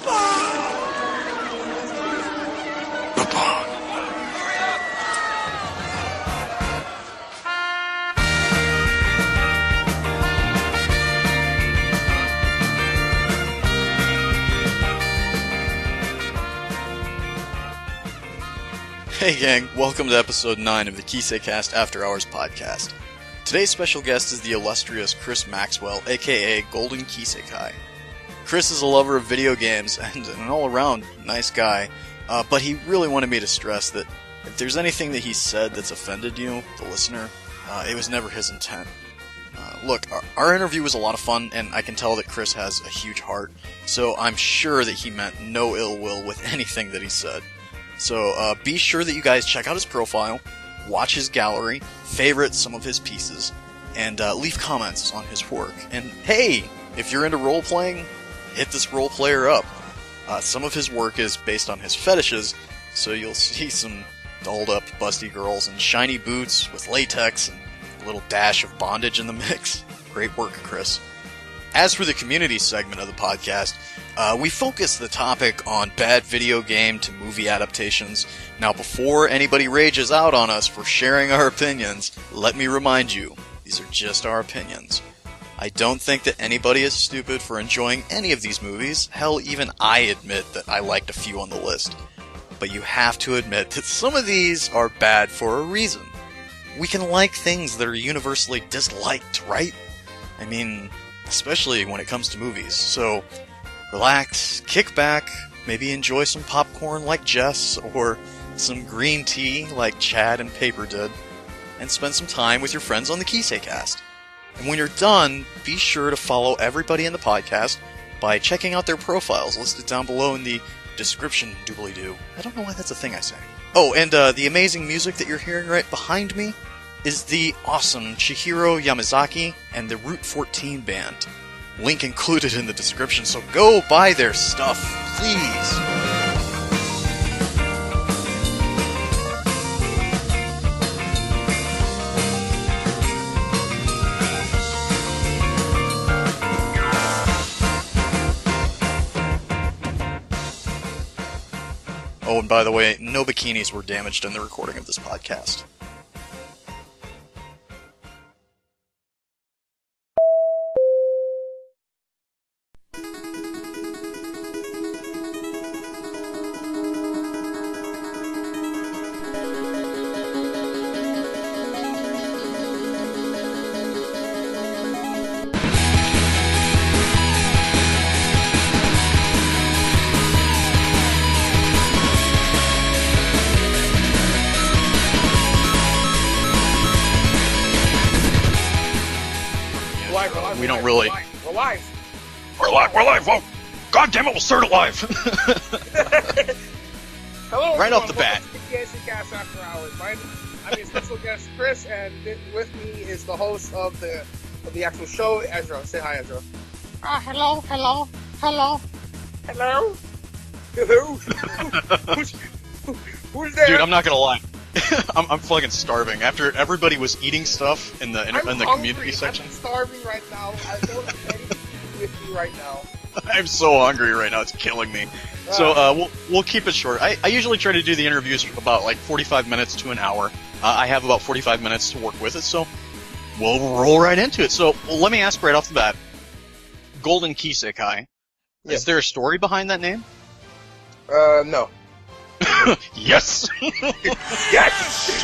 Hey gang, welcome to episode 9 of the KiseCast After Hours podcast. Today's special guest is the illustrious Chris Maxwell, aka GoldenKisekae. Chris is a lover of video games and an all-around nice guy, but he really wanted me to stress that if there's anything that he said that's offended you, the listener, it was never his intent. Look, our interview was a lot of fun, and I can tell that Chris has a huge heart, so I'm sure that he meant no ill will with anything that he said. So be sure that you guys check out his profile, watch his gallery, favorite some of his pieces, and leave comments on his work. And hey, if you're into role-playing, hit this role player up. Some of his work is based on his fetishes, so you'll see some dolled-up, busty girls in shiny boots with latex and a little dash of bondage in the mix. Great work, Chris. As for the community segment of the podcast, we focus the topic on bad video game to movie adaptations. Now, before anybody rages out on us for sharing our opinions, let me remind you, these are just our opinions. I don't think that anybody is stupid for enjoying any of these movies. Hell, even I admit that I liked a few on the list. But you have to admit that some of these are bad for a reason. We can like things that are universally disliked, right? I mean, especially when it comes to movies. So, relax, kick back, maybe enjoy some popcorn like Jess, or some green tea like Chad and Paper did, and spend some time with your friends on the KiseCast. And when you're done, be sure to follow everybody in the podcast by checking out their profiles listed down below in the description doobly-doo. I don't know why that's a thing I say. Oh, and the amazing music that you're hearing right behind me is the awesome Chihiro Yamazaki and the Route 14 band. Link included in the description, so go buy their stuff, please! Oh, and by the way, no bikinis were damaged in the recording of this podcast. We don't really. We're live. We're live. Whoa! God damn it! We'll start it live. Hello. Right off the bat. KiseCast After Hours. I'm your special guest Chris, and with me is the host of the actual show, Ezra. Say hi, Ezra. Hello. Who's there? Dude, I'm not gonna lie. I'm fucking starving. After everybody was eating stuff in the community section. I'm starving right now. I don't have anything with me right now. I'm so hungry right now. It's killing me. So we'll keep it short. I usually try to do the interviews about like 45 minutes to an hour. I have about 45 minutes to work with it, so we'll roll right into it. So let me ask right off the bat, GoldenKisekae. Yes. Is there a story behind that name? No. Yes. Yes.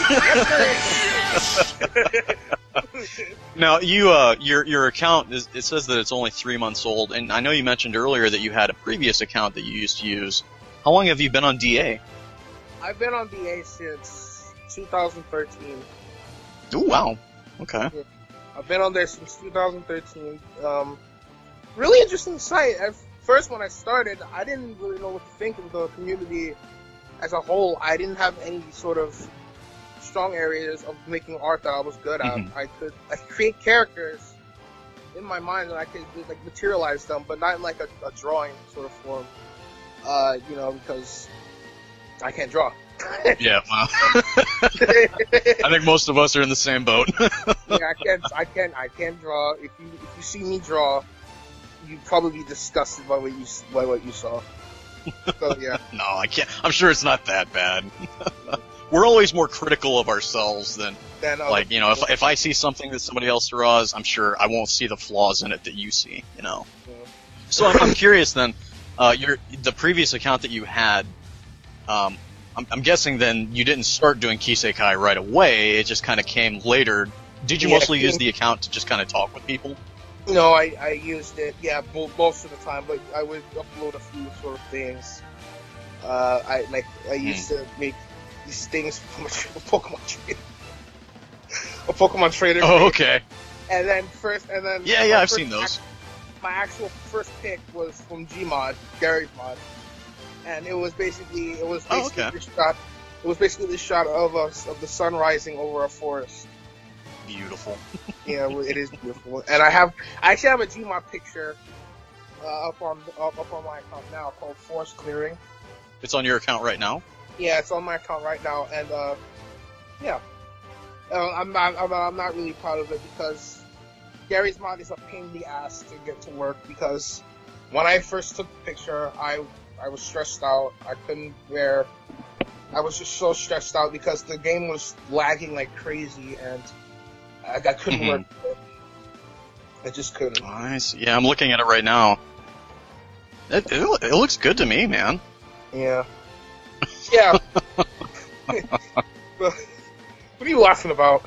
Now your account it says that it's only 3 months old, and I know you mentioned earlier that you had a previous account that you used to use. How long have you been on DA? I've been on DA since 2013. Oh wow. Okay. I've been on there since 2013. Really interesting site. At first, when I started, I didn't really know what to think of the community as a whole. I didn't have any sort of strong areas of making art that I was good at. I could create characters in my mind, and I could like materialize them, but not in like a drawing sort of form. Because I can't draw. Yeah, well, I think most of us are in the same boat. Yeah, I can't draw. If you see me draw, you'd probably be disgusted by what you saw. So yeah. No, I can't. I'm sure it's not that bad. We're always more critical of ourselves than like, you know, if I see something that somebody else draws, I'm sure I won't see the flaws in it that you see, you know. Yeah. So I'm curious then, the previous account that you had, I'm guessing then you didn't start doing Kisekai right away, it just kind of came later. Did you mostly use the account to just kind of talk with people? No, I used it, most of the time, but I would upload a few sort of things. I used to make these things from a Pokemon trader. A Pokemon trader. Oh, okay. And then I've seen those. My actual first pick was from Gmod, Gary's mod, and it was basically this shot. It was basically this shot of the sun rising over a forest. Beautiful. Yeah, it is beautiful. And I actually have a Gmod picture up on my account now called Forest Clearing. It's on your account right now? Yeah, it's on my account right now, and yeah. I'm not really proud of it because Gary's mod is a pain in the ass to get to work, because when I first took the picture, I was stressed out. I was just so stressed out because the game was lagging like crazy, and I couldn't work with it. I just couldn't. Nice. Yeah, I'm looking at it right now. It looks good to me, man. Yeah. Yeah. What are you laughing about?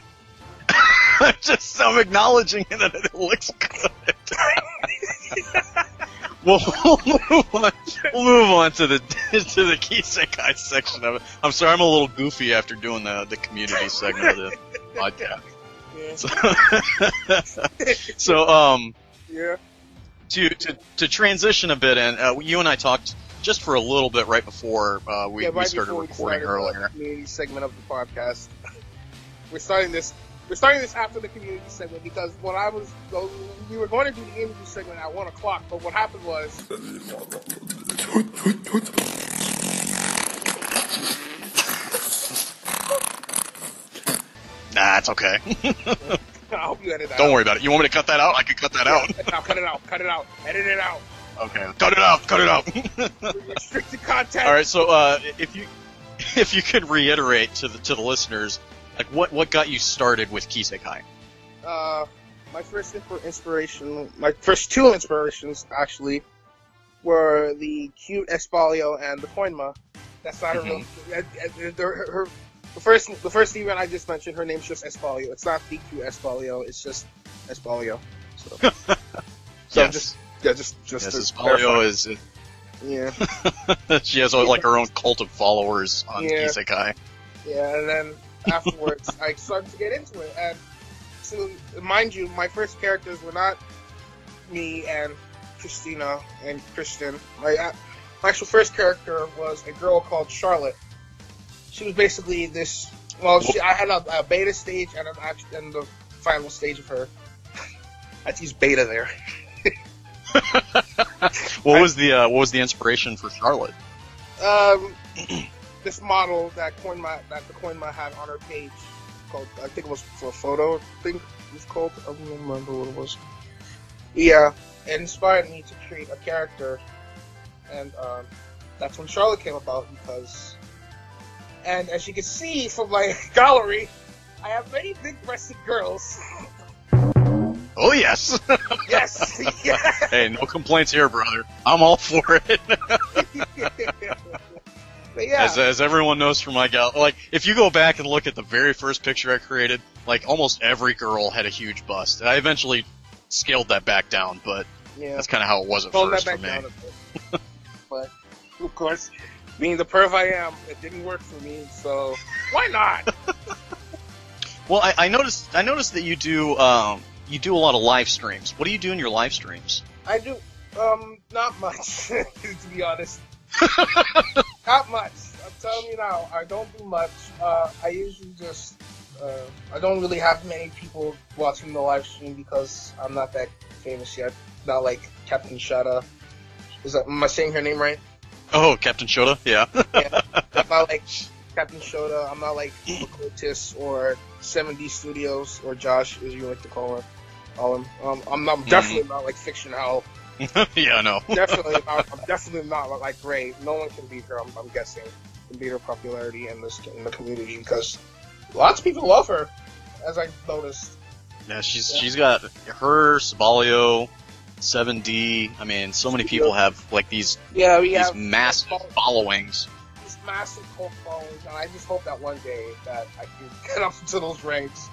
I'm acknowledging that it looks good. We'll move on to the Kisekai section of it. I'm sorry, I'm a little goofy after doing the community segment of the podcast. Yeah. So yeah. To transition a bit, and you and I talked just for a little bit right before we started recording earlier. The community segment of the podcast. We're starting this after the community segment because we were going to do the interview segment at 1 o'clock, but what happened was. Nah, it's okay. I hope you edit that out. Don't worry about it. You want me to cut that out? I can cut that out. Cut it out. Edit it out. Okay. Cut it out. Restricted content. All right. So, if you could reiterate to the listeners, like what got you started with Kisekai? My first my first two inspirations actually were the cute Espalio and the Koinma. That's not a real. The first event I just mentioned, her name's just Espalio. It's not the cute Espalio. It's just Espalio. So yes. just Espalio is. Yeah. She has like her own cult of followers on Kisekai. Yeah, and then afterwards I started to get into it, and so mind you, my first characters were not me and Christina and Christian. My actual first character was a girl called Charlotte. She was basically this. Well, I had a beta stage and the final stage of her. I had to use beta there. What was the inspiration for Charlotte? This model that the Koinma had on her page called, I think it was for a photo. I think it was called. I don't remember what it was. Yeah, it inspired me to create a character, and that's when Charlotte came about. And as you can see from my gallery, I have many big-breasted girls. Oh yes. Yes. Yeah. Hey, no complaints here, brother. I'm all for it. But yeah. As everyone knows from my gal, like if you go back and look at the very first picture I created, like almost every girl had a huge bust. And I eventually scaled that back down, but that's kind of how it was at first for me. But of course, being the perv I am, it didn't work for me. So why not? Well, I noticed that you do a lot of live streams. What do you do in your live streams? I do not much, to be honest. Not much. I'm telling you now, I don't do much. I usually just, I don't really have many people watching the live stream because I'm not that famous yet. Not like Captain Shada. Am I saying her name right? Oh, Captain Shota? Yeah. Yeah. I'm not like Captain Shota. I'm not like Otis or 7D Studios or Josh, as you like to call him. I'm definitely not like Fiction Owl Yeah, I know. I'm definitely not like Ray. No one can beat her. I'm guessing can beat her popularity in the community because lots of people love her, as I noticed. Yeah, she's got her, Sabalio, 7D. I mean, so many people have like these massive followings. These massive cult followings, and I just hope that one day that I can get up into those ranks.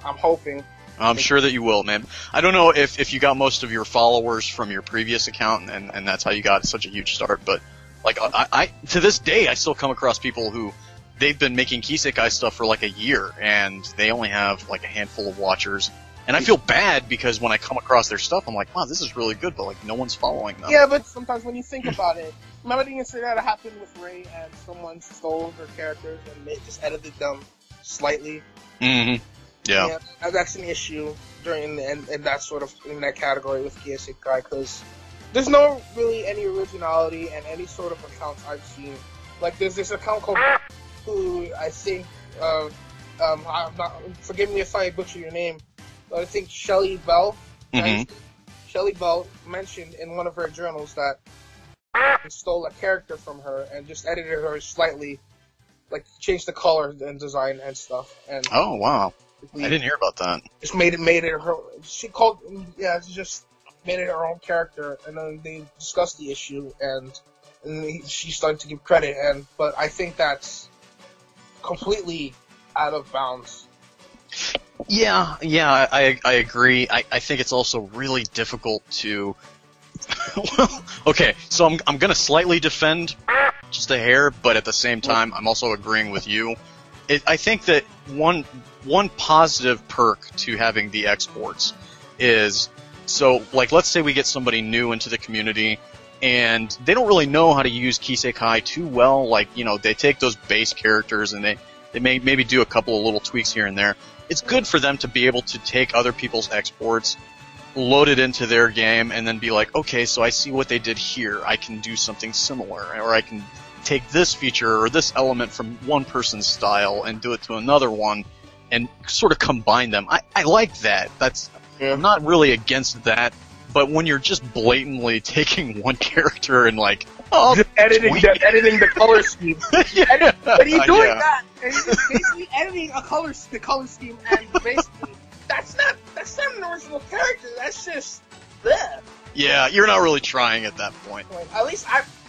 I'm hoping. I'm sure that you will, man. I don't know if you got most of your followers from your previous account, and that's how you got such a huge start. But like, I to this day, I still come across people who they've been making Kisekai stuff for like a year, and they only have like a handful of watchers. And I feel bad because when I come across their stuff, I'm like, wow, this is really good, but like no one's following them. Yeah, but sometimes when you think about it, remember the incident that happened with Ray and someone stole her characters and they just edited them slightly? Mm-hmm. Yeah. That's an issue in that category with KiseCast because there's no really any originality and any sort of accounts I've seen. Like there's this account called who I think forgive me if I butcher your name, but I think Shelley Bell. Mm-hmm. Shelley Bell mentioned in one of her journals that stole a character from her and just edited her slightly, like changed the color and design and stuff. And oh wow. I didn't hear about that. Just made it her. She called, just made it her own character, and then they discussed the issue, and she started to give credit. But I think that's completely out of bounds. Yeah, I agree. I think it's also really difficult to. Well, okay, so I'm gonna slightly defend just a hair, but at the same time, I'm also agreeing with you. I think that one positive perk to having the exports is, so, like, let's say we get somebody new into the community, and they don't really know how to use Kisekai too well, like, you know, they take those base characters and they may maybe do a couple of little tweaks here and there. It's good for them to be able to take other people's exports, load it into their game, and then be like, okay, so I see what they did here, I can do something similar, or I can take this feature or this element from one person's style and do it to another one and sort of combine them. I like that. I'm not really against that, but when you're just blatantly taking one character and like editing the color scheme. Yeah. But he's doing that, and he's just basically editing the color scheme, and basically that's not an original character. That's just there. Yeah, you're not really trying at that point. At least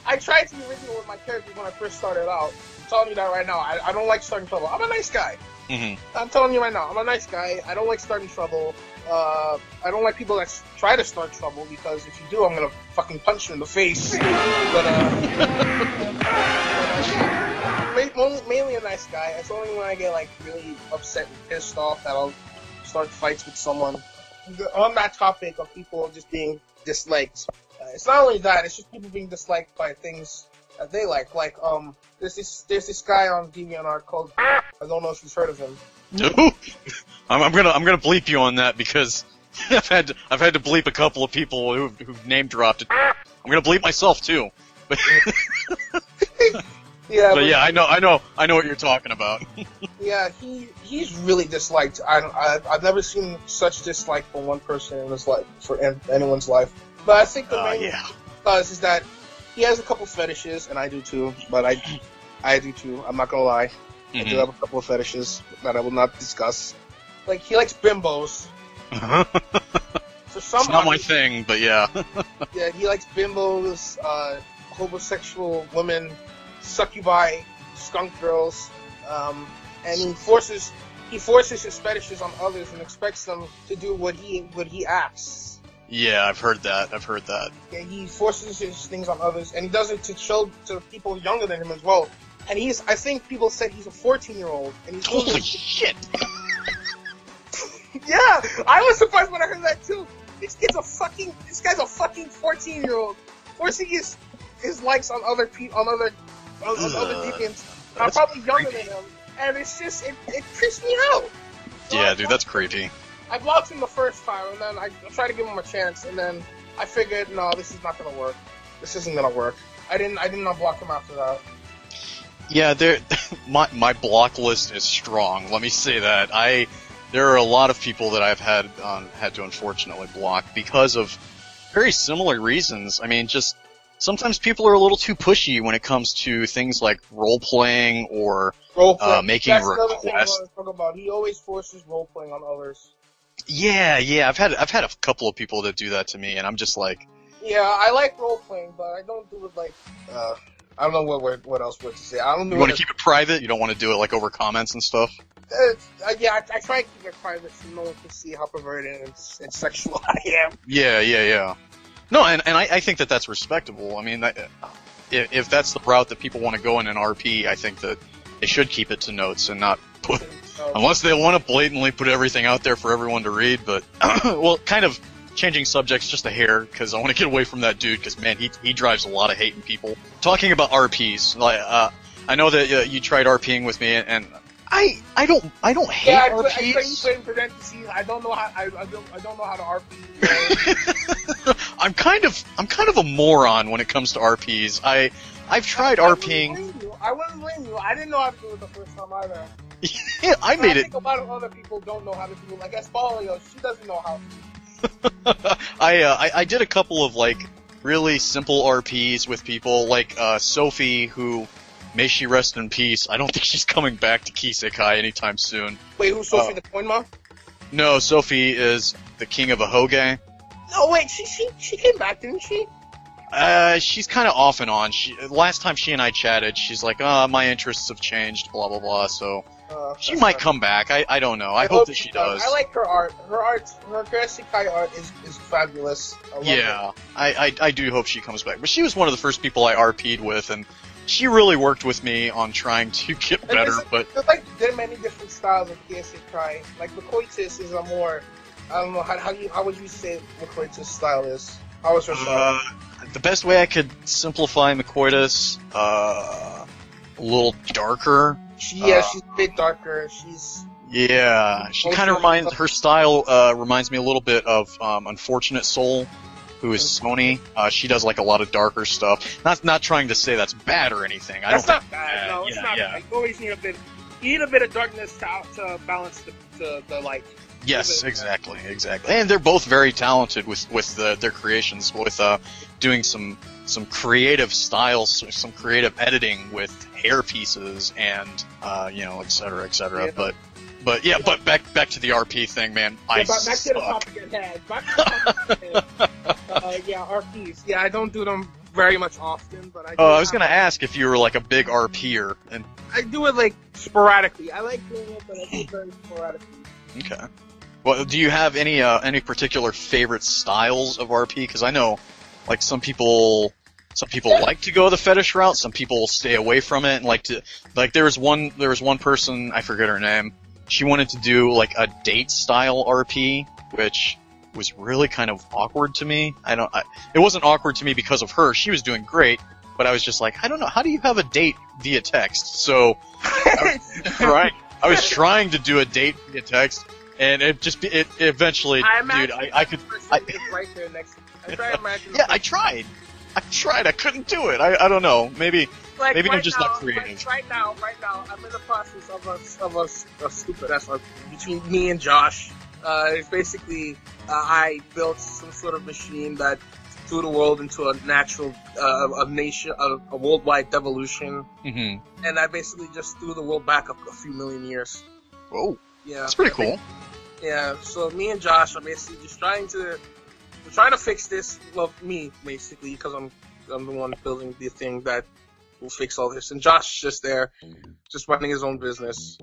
I tried to be original with my characters when I first started out. I'm telling you that right now. I don't like starting trouble. I'm a nice guy. Mm-hmm. I'm telling you right now. I'm a nice guy. I don't like starting trouble. I don't like people that try to start trouble because if you do, I'm gonna fucking punch you in the face. But mainly a nice guy. It's only when I get like really upset and pissed off that I'll start fights with someone. On that topic of people just being disliked, it's not only that, it's just people being disliked by things that they like. Like, there's this guy on DeviantArt called, I don't know if you've heard of him. No. I'm gonna bleep you on that because I've had to bleep a couple of people who've name dropped it. I'm gonna bleep myself too. But yeah, but yeah, I know what you're talking about. Yeah, he's really disliked. I've never seen such dislike for one person in his life, for anyone's life. But I think the main cause is that he has a couple fetishes, and I do too. But I do too. I'm not gonna lie. I do have a couple of fetishes that I will not discuss. Like, he likes bimbos. It's not my thing, but yeah. Yeah, he likes bimbos, homosexual women, succubi, skunk girls, and he forces his fetishes on others and expects them to do what he asks. Yeah, I've heard that. Yeah, he forces his things on others, and he does it to people younger than him as well. And I think people said he's a 14-year-old, and he's holy shit. Yeah, I was surprised when I heard that too. This guy's a fucking 14-year-old, forcing his likes on other people, on other deviants. I'm probably younger than him, and it's just it creeps me out. So yeah, dude, that's creepy. I blocked him the first time, and then I tried to give him a chance, and then I figured, no, this is not gonna work. This isn't gonna work. I didn't unblock him after that. Yeah, my block list is strong. Let me say that. there are a lot of people that I've had to unfortunately block because of very similar reasons. I mean, just sometimes people are a little too pushy when it comes to things like role-playing or making That's requests. another thing I want to talk about. He always forces role-playing on others. Yeah, I've had a couple of people that do that to me, and I'm just like... Yeah, I like role-playing, but I don't do it like... I don't know what else to say. I don't know. You want to keep it private? You don't want to do it like over comments and stuff? Yeah, I try to keep it private so no one can see how perverted and sexual I am. Yeah. No, and I think that that's respectable. I mean, if that's the route that people want to go in an RP, I think that they should keep it to notes and not put... Unless they want to blatantly put everything out there for everyone to read, but... well, kind of changing subjects just a hair, because I want to get away from that dude, because, man, he drives a lot of hate in people. Talking about RPs, like, I know that you tried RPing with me, and I don't hate RPs. I put in parentheses. I don't know how I don't know how to RP. I'm kind of a moron when it comes to RPs. I've tried RPing. I wouldn't blame you. I didn't know how to do it the first time either. Yeah, I think a lot of other people don't know how to do it. Like Espolio, she doesn't know how to. I did a couple of like really simple RPs with people, like Sophie, who, may she rest in peace. I don't think she's coming back to Kisekai anytime soon. Wait, who's Sophie the Coin Mom? No, Sophie is the king of Ahoge. No, wait, she came back, didn't she? She's kind of off and on. Last time she and I chatted, she's like, my interests have changed, blah blah blah, so... she might come back. I don't know. I hope that she does. I like her art. Her Kisekai art is fabulous. I do hope she comes back. But she was one of the first people I RP'd with, and she really worked with me on trying to get better. There's like many different styles of Kisekai. Like Makoitis is a more, I don't know how would you say Makoitis style is? How was her style? The best way I could simplify Makoitis, a little darker. She's a bit darker. She kind of her style reminds me a little bit of Unfortunate Soul, who is Sony. She does like a lot of darker stuff. Not trying to say that's bad or anything. That's not bad. No, it's not bad. You always need a bit of darkness to balance the light. Yes, exactly. And they're both very talented with their creations, with doing some creative styles, some creative editing with hair pieces and et cetera. Yeah. But back to the RP thing, man. Back to the topic at hand. RPs. Yeah, I don't do them very much often, but I was gonna ask if you were like a big RPer, and I do it like sporadically. I like doing it, but I do it very sporadically. Okay. Well, do you have any particular favorite styles of RP? Because I know, like, some people like to go the fetish route. Some people stay away from it and there was one person, I forget her name. She wanted to do like a date style RP, which was really kind of awkward to me. It wasn't awkward to me because of her. She was doing great, but I was just like, I don't know. How do you have a date via text? So, I was trying to do a date via text. And it eventually, dude, I could. Right there next. I tried. I couldn't do it. I don't know. Maybe I'm just not creative. Right now, I'm in the process of a stupid ass between me and Josh. It's basically I built some sort of machine that threw the world into a natural, a worldwide devolution. Mm-hmm. And I basically just threw the world back a few million years. Whoa. Yeah. That's pretty cool. Yeah, so me and Josh are basically just trying to fix this. Well, me basically, because I'm the one building the thing that will fix all this, and Josh is just there, just running his own business.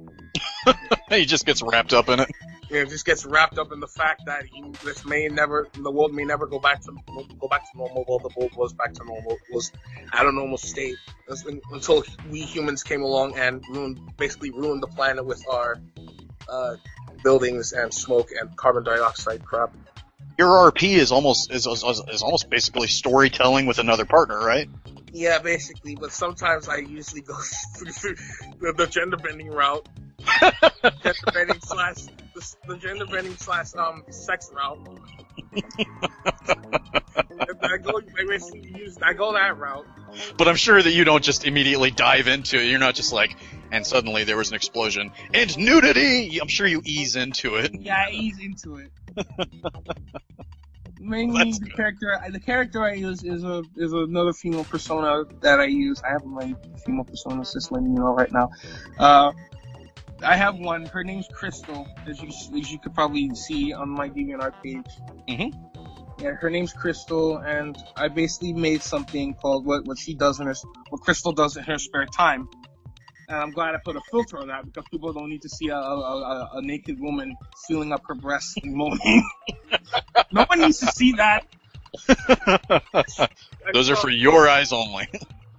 He just gets wrapped up in it. Yeah, just gets wrapped up in the fact that the world may never go back to normal. Well, the world was back to normal, was at a normal state until we humans came along and basically ruined the planet with our buildings and smoke and carbon dioxide crap. Your RP is almost basically storytelling with another partner, right? Yeah, basically, but sometimes I usually go through the gender bending route. The gender bending slash sex route. I go that route. But I'm sure that you don't just immediately dive into it. You're not just like, and suddenly there was an explosion and nudity. I'm sure you ease into it. Yeah, I ease into it. Mainly the character I use is another female persona that I use. I have my female personas just letting you know right now. I have one. Her name's Crystal, as you could probably see on my DeviantArt page. Mm-hmm. Yeah, her name's Crystal, and I basically made something called what Crystal does in her spare time. And I'm glad I put a filter on that because people don't need to see a naked woman feeling up her breasts and moaning. No one needs to see that. Those are for your eyes only.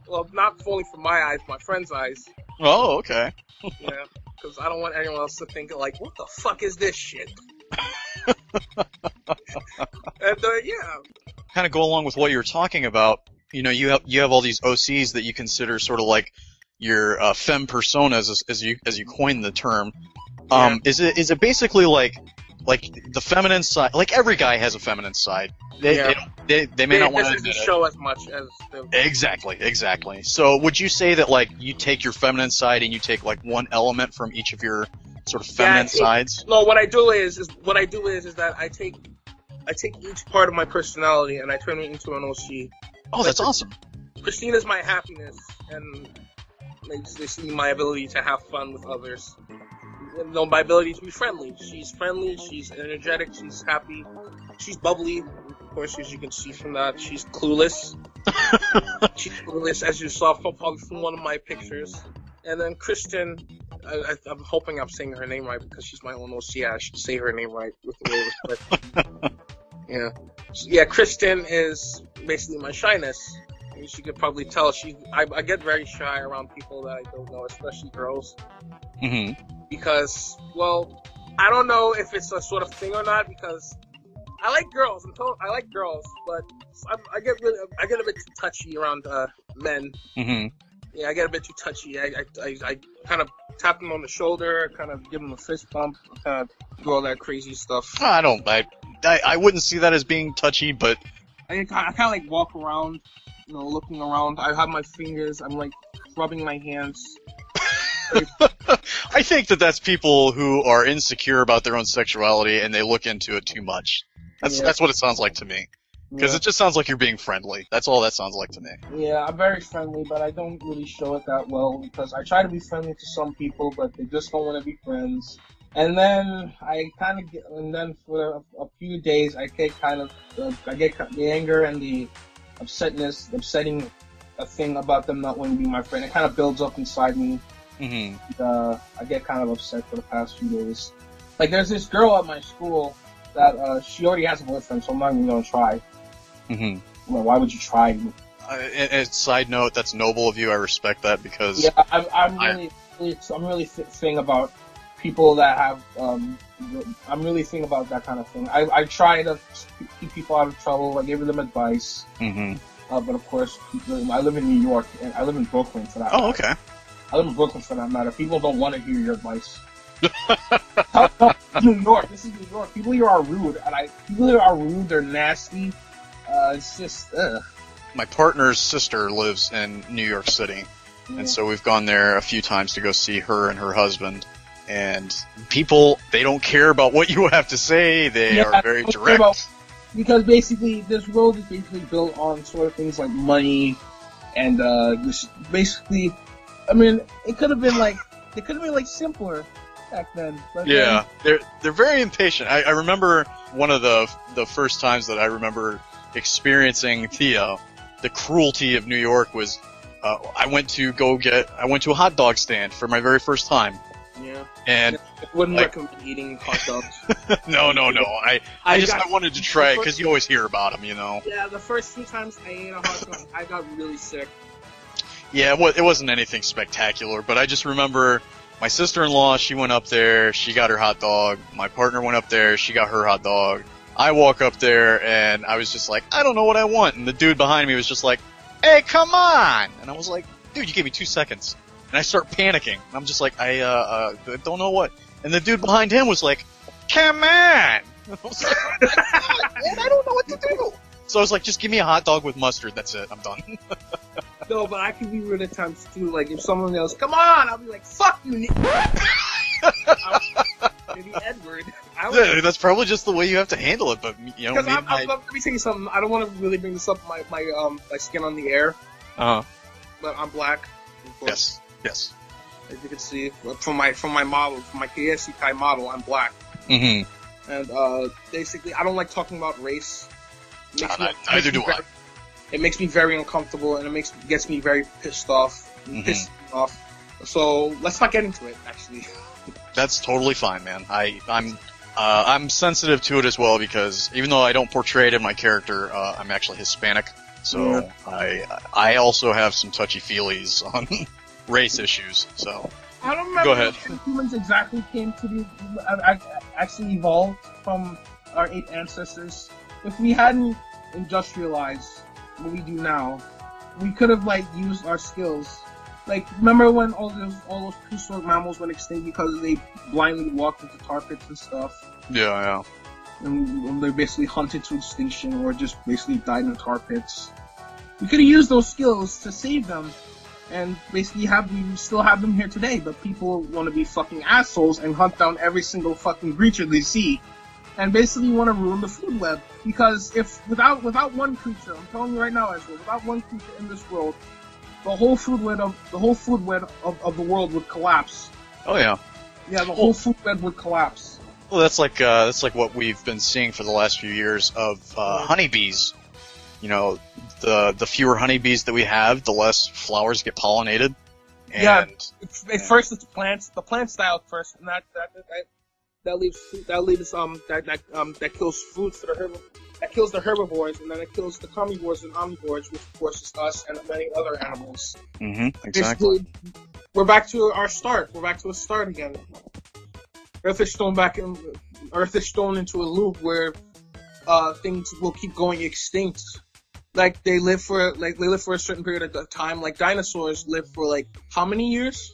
Well, not only for my eyes, my friend's eyes. Oh, okay. Yeah, because I don't want anyone else to think like, what the fuck is this shit? And yeah. Kind of go along with what you were talking about. You know, you have all these OCs that you consider sort of like your femme personas, as you coined the term. Yeah. Is it basically like the feminine side? Like every guy has a feminine side. They may not want to admit it. Show as much as the... Exactly. So would you say that like you take your feminine side and you take like one element from each of your sort of feminine sides? No, what I do is that I take each part of my personality and I turn it into an OC. Oh, that's awesome. Christina's my happiness, and they see my ability to have fun with others. You know, my ability to be friendly. She's friendly, she's energetic, she's happy, she's bubbly. Of course, as you can see from that, she's clueless. She's clueless, as you saw probably from one of my pictures. And then Kristen, I'm hoping I'm saying her name right because she's my own OC. I should say her name right with the way respect. Yeah. Yeah, Kristen is basically my shyness. As you could probably tell, I get very shy around people that I don't know, especially girls. Mm-hmm. Because, well, I don't know if it's a sort of thing or not, because I like girls. I like girls, but I get a bit too touchy around men. Mm-hmm. Yeah, I get a bit too touchy. I kind of tap them on the shoulder, kind of give them a fist bump, kind of do all that crazy stuff. I wouldn't see that as being touchy, but I kind of like walk around, you know, looking around. I have my fingers. I'm like rubbing my hands. I think that's people who are insecure about their own sexuality and they look into it too much. That's what it sounds like to me. Because it just sounds like you're being friendly. That's all that sounds like to me. Yeah, I'm very friendly, but I don't really show it that well because I try to be friendly to some people, but they just don't want to be friends. And then for a few days, I get the anger and the upsetting a thing about them not wanting to be my friend. It kind of builds up inside me. Mm-hmm. I get kind of upset for the past few days. Like, there's this girl at my school that she already has a boyfriend, so I'm not even gonna try. Mm-hmm. Well, why would you try? Side note, that's noble of you. I respect that because yeah, I'm really thinking about people that have. I'm really thinking about that kind of thing. I try to keep people out of trouble. I give them advice. Mm-hmm. But of course, I live in New York and I live in Brooklyn for that. Oh, matter. okay. I live in Brooklyn for that matter. People don't want to hear your advice. New York. This is New York. People here are rude, They're nasty. It's just, ugh. My partner's sister lives in New York City, and so we've gone there a few times to go see her and her husband. And people, they don't care about what you have to say. They are very direct. Because basically, this world is basically built on sort of things like money, and basically, I mean, it could have been like simpler back then. But yeah, they're very impatient. I remember one of the first times that I remember experiencing the cruelty of New York was I went to a hot dog stand for my very first time. Yeah. And I wouldn't recommend eating hot dogs. No. I wanted to try it because you always hear about them, you know. Yeah, the first few times I ate a hot dog, I got really sick. Yeah, it wasn't anything spectacular, but I just remember my sister-in-law, she went up there, she got her hot dog. My partner went up there, she got her hot dog. I walk up there, and I was just like, I don't know what I want. And the dude behind me was just like, hey, come on! And I was like, dude, you gave me 2 seconds. And I start panicking. I'm just like, I don't know what. And the dude behind him was like, come on! And I was like, man, I don't know what to do. So I was like, just give me a hot dog with mustard, that's it, I'm done. No, but I can be rude at times too. Like if someone yells, "Come on," I'll be like, "Fuck you, Nick." Maybe Edward. Yeah, that's probably just the way you have to handle it. But you know, because let me tell you something. I don't want to really bring this up. My skin on the air. But I'm black. Yes. As you can see from my model, from my KiseCast model, I'm black. Mm-hmm. And basically, I don't like talking about race. Neither do I. It makes me very uncomfortable, and gets me very pissed off. So let's not get into it. Actually, that's totally fine, man. I'm sensitive to it as well because even though I don't portray it in my character, I'm actually Hispanic. So I also have some touchy-feelies on race issues. So I don't remember go ahead. When humans exactly came to be actually evolved from our ape ancestors. If we hadn't industrialized what we do now, we could have used our skills. Like, remember when all those prehistoric mammals went extinct because they blindly walked into tar pits and stuff? Yeah. And they basically hunted to extinction or just basically died in tar pits. We could have used those skills to save them, and basically we still have them here today, but people want to be fucking assholes and hunt down every single fucking creature they see, and basically want to ruin the food web. Because if without one creature, I'm telling you right now, Ezra, without one creature in this world, the whole food web of the world would collapse. Oh yeah. Yeah, the whole food web would collapse. Well, that's like what we've been seeing for the last few years of honeybees. You know, the fewer honeybees that we have, the less flowers get pollinated. And first it's plants. The plants die out first, and that kills fruits that kills the herbivores, and then it kills the carnivores and omnivores, which of course is us and many other animals. Mm-hmm. Exactly. Basically, we're back to our start. We're back to a start again. Earth is thrown into a loop where things will keep going extinct. Like they live for a certain period of time. Like dinosaurs live for how many years?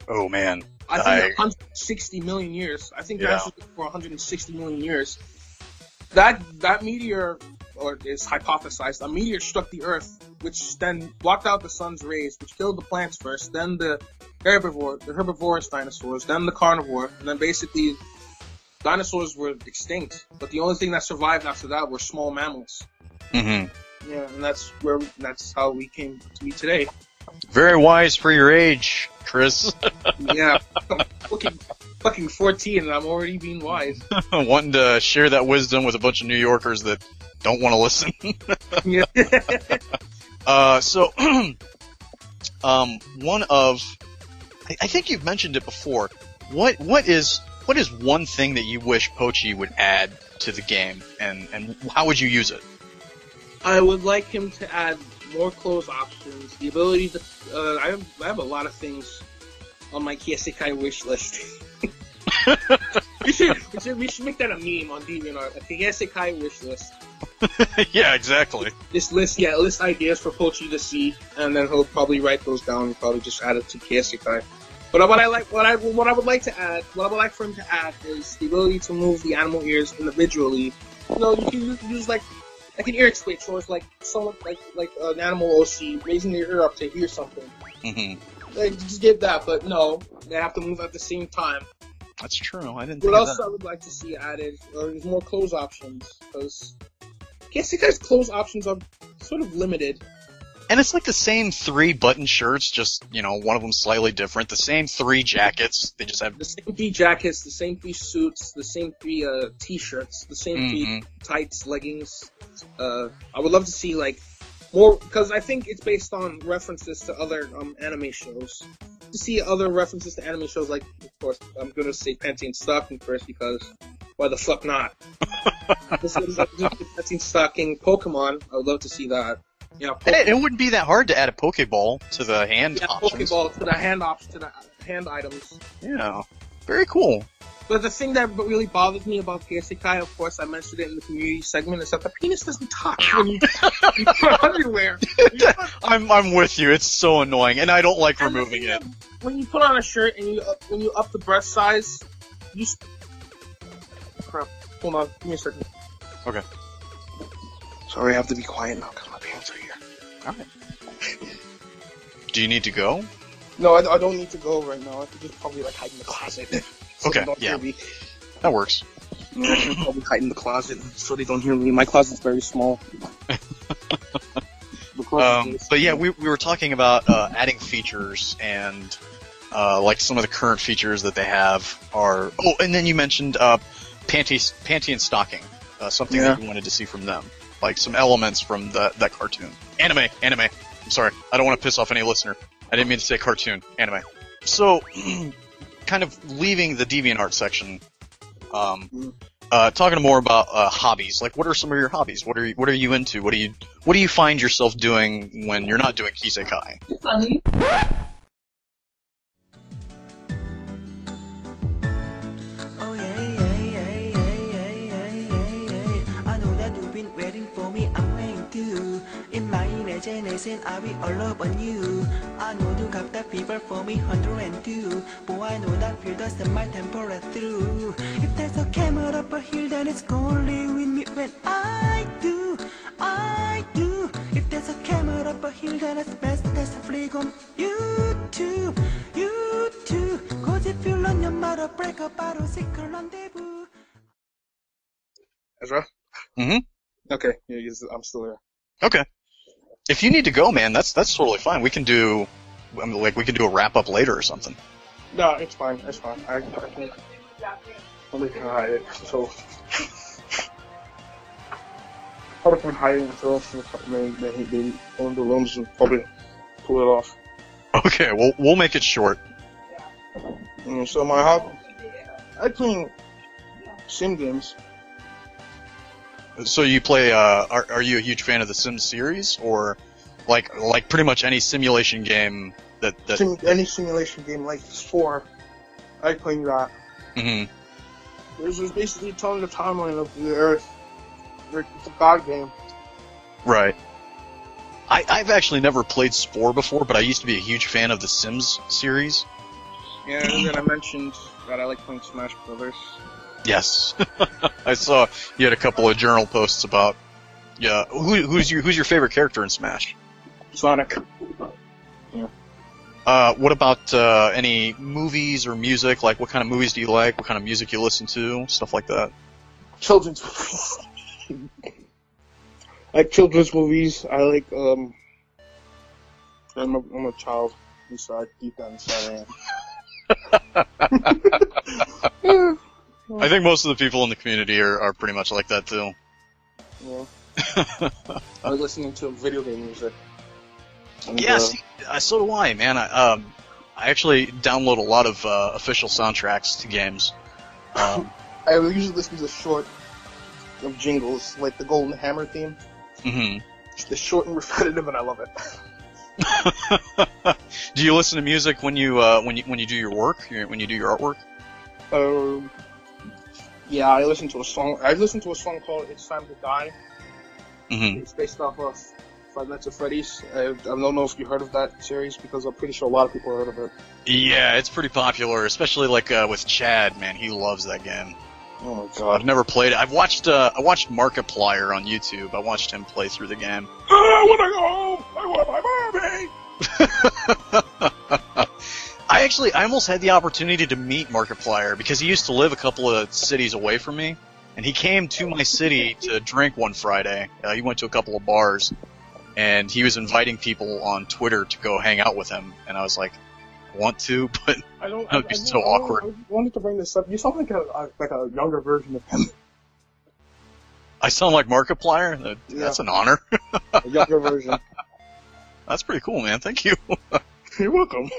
Oh man, I think 160 million years. I think dinosaurs live for 160 million years. That meteor, or is hypothesized, a meteor struck the Earth, which then blocked out the sun's rays, which killed the plants first, then the herbivorous dinosaurs, then the carnivore, and then basically dinosaurs were extinct. But the only thing that survived after that were small mammals. Mm-hmm. Yeah, and that's how we came to be today. Very wise for your age, Chris. Yeah, fucking 14 and I'm already being wise. Wanting to share that wisdom with a bunch of New Yorkers that don't want to listen. Yeah. I think you've mentioned it before. What is one thing that you wish Pochi would add to the game, and how would you use it? I would like him to add more clothes options, the ability to. I have a lot of things on my KiseCast wish list. we should make that a meme on DeviantArt. A KiseCast wish list. Yeah, exactly. This list ideas for Pochi to see, and then he'll probably write those down and probably just add it to KiseCast. But what I would like for him to add is the ability to move the animal ears individually. You know, you can use like an ear exploit, so it's like someone like an animal OC raising their ear up to hear something. Mm-hmm. Like, just give that, but no, they have to move at the same time. That's true. I didn't. What else I would like to see added? There's more clothes options, because KiseCast's clothes options are sort of limited. And it's like the same 3 button shirts, just, one of them slightly different. The same 3 jackets. They just have the same 3 jackets, the same 3 suits, the same 3 t-shirts, the same 3 tights, leggings. I would love to see more, because I think it's based on references to other anime shows. To see other references to anime shows, of course, I'm gonna say Panty and Stocking first, because why the fuck not? Panty and Stocking Pokemon, I would love to see that. Yeah, it wouldn't be that hard to add a Pokeball to the hand options. Pokeball to the hand options, to the hand items. Yeah, very cool. But the thing that really bothers me about KiseCast, of course, I mentioned it in the community segment, is that the penis doesn't touch when you put underwear. I'm with you. It's so annoying, and I don't like removing it. When you put on a shirt and when you up the breast size, crap. Hold on, give me a second. Okay. Sorry, I have to be quiet now because my pants are here. Alright. Do you need to go? No, I don't need to go right now. I could just probably like hide in the closet. So Okay, they don't yeah. hear me. That works. I should probably hide in the closet so they don't hear me. My closet's very small. But yeah, we were talking about adding features, and like some of the current features that they have are. Oh, and then you mentioned panty and stocking, something that you wanted to see from them, like some elements from that cartoon. Anime. I'm sorry, I don't want to piss off any listener. I didn't mean to say cartoon. Anime. So, kind of leaving the DeviantArt section. Talking more about hobbies. Like, what are some of your hobbies? What are you into? What do you find yourself doing when you're not doing KiseCast? Funny. Oh yeah. I know that you've been waiting for me. I'm waiting too. In my imagination, I will all up on you. I know you got that fever for me, 102. But I know that feel does set my temperature through. If there's a camera up a hill, then it's gonna live with me when I do. If there's a camera up a hill, then it's best that's a flick on YouTube. Cause if you learn your mother, break a bottle, sick a rendezvous. Ezra? Mm-hmm. Okay, yeah, I'm still here. Okay. If you need to go, man, that's totally fine. We can do a wrap up later or something. No, it's fine. I can only can hide it. So probably can hide it until maybe one of the rooms and probably pull it off. Okay, we'll make it short. So my hobby, I play sim games. So you play? Are you a huge fan of the Sims series, or like pretty much any simulation game that any simulation game like 4, I play that. Mm-hmm. There's basically telling the timeline of the Earth. It's a god game. Right. I've actually never played Spore before, but I used to be a huge fan of the Sims series. Yeah, and then I mentioned that I like playing Smash Brothers. Yes. I saw you had a couple of journal posts about who's your favorite character in Smash? Sonic. Yeah. What about any movies or music? Like, what kind of movies do you like? What kind of music you listen to? Stuff like that. Children's movies. I like children's movies. I like I'm a child inside, deep down inside I am. I think most of the people in the community are pretty much like that too. Yeah. I like listening to video game music. And, yes, so do I, man. I actually download a lot of official soundtracks to games. I usually listen to short of jingles, like the Golden Hammer theme. Mm-hmm. It's short and repetitive, and I love it. Do you listen to music when you do your work? When you do your artwork? Yeah, I listen to a song. I listened to a song called "It's Time to Die." Mm-hmm. It's based off of Five Nights at Freddy's. I don't know if you heard of that series because I'm pretty sure a lot of people heard of it. Yeah, it's pretty popular, especially like with Chad. Man, he loves that game. Oh my god! I've never played it. I watched Markiplier on YouTube. I watched him play through the game. I want to go home. I want my mommy. I almost had the opportunity to meet Markiplier because he used to live a couple of cities away from me, and he came to my city to drink one Friday. He went to a couple of bars, and he was inviting people on Twitter to go hang out with him, and I was like, I want to, but that would be so awkward. I wanted to bring this up. You sound like a younger version of him. I sound like Markiplier? That's an honor. A younger version. That's pretty cool, man. Thank you. You're welcome.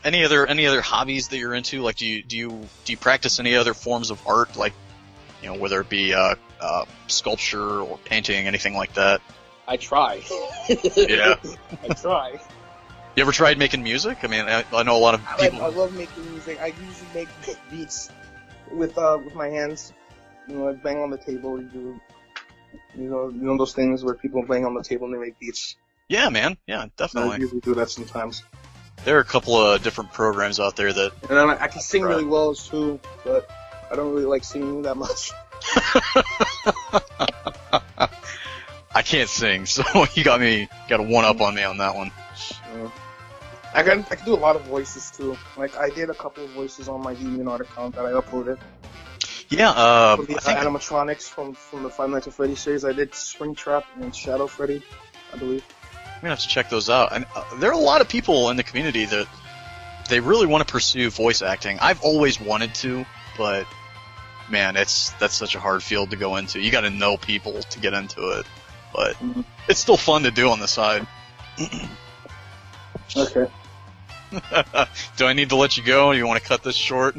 Any other hobbies that you're into? Like, do you practice any other forms of art? Like, whether it be sculpture or painting, anything like that? I try. Yeah. I try. You ever tried making music? I mean, I know a lot of people. I love making music. I usually make beats with my hands. I bang on the table. You know those things where people bang on the table and they make beats. Yeah, man. Yeah, definitely. I usually do that sometimes. There are a couple of different programs out there that. And I can sing really well too, but I don't really like singing that much. I can't sing, so you got a one up on me on that one. I can do a lot of voices too. Like I did a couple of voices on my DeviantArt account that I uploaded. Yeah, for the animatronics from the Five Nights at Freddy's series. I did Springtrap and Shadow Freddy, I believe. I'm gonna have to check those out. And there are a lot of people in the community that they really want to pursue voice acting. I've always wanted to, but man, that's such a hard field to go into. You got to know people to get into it, but it's still fun to do on the side. Okay. Do I need to let you go, or do you want to cut this short?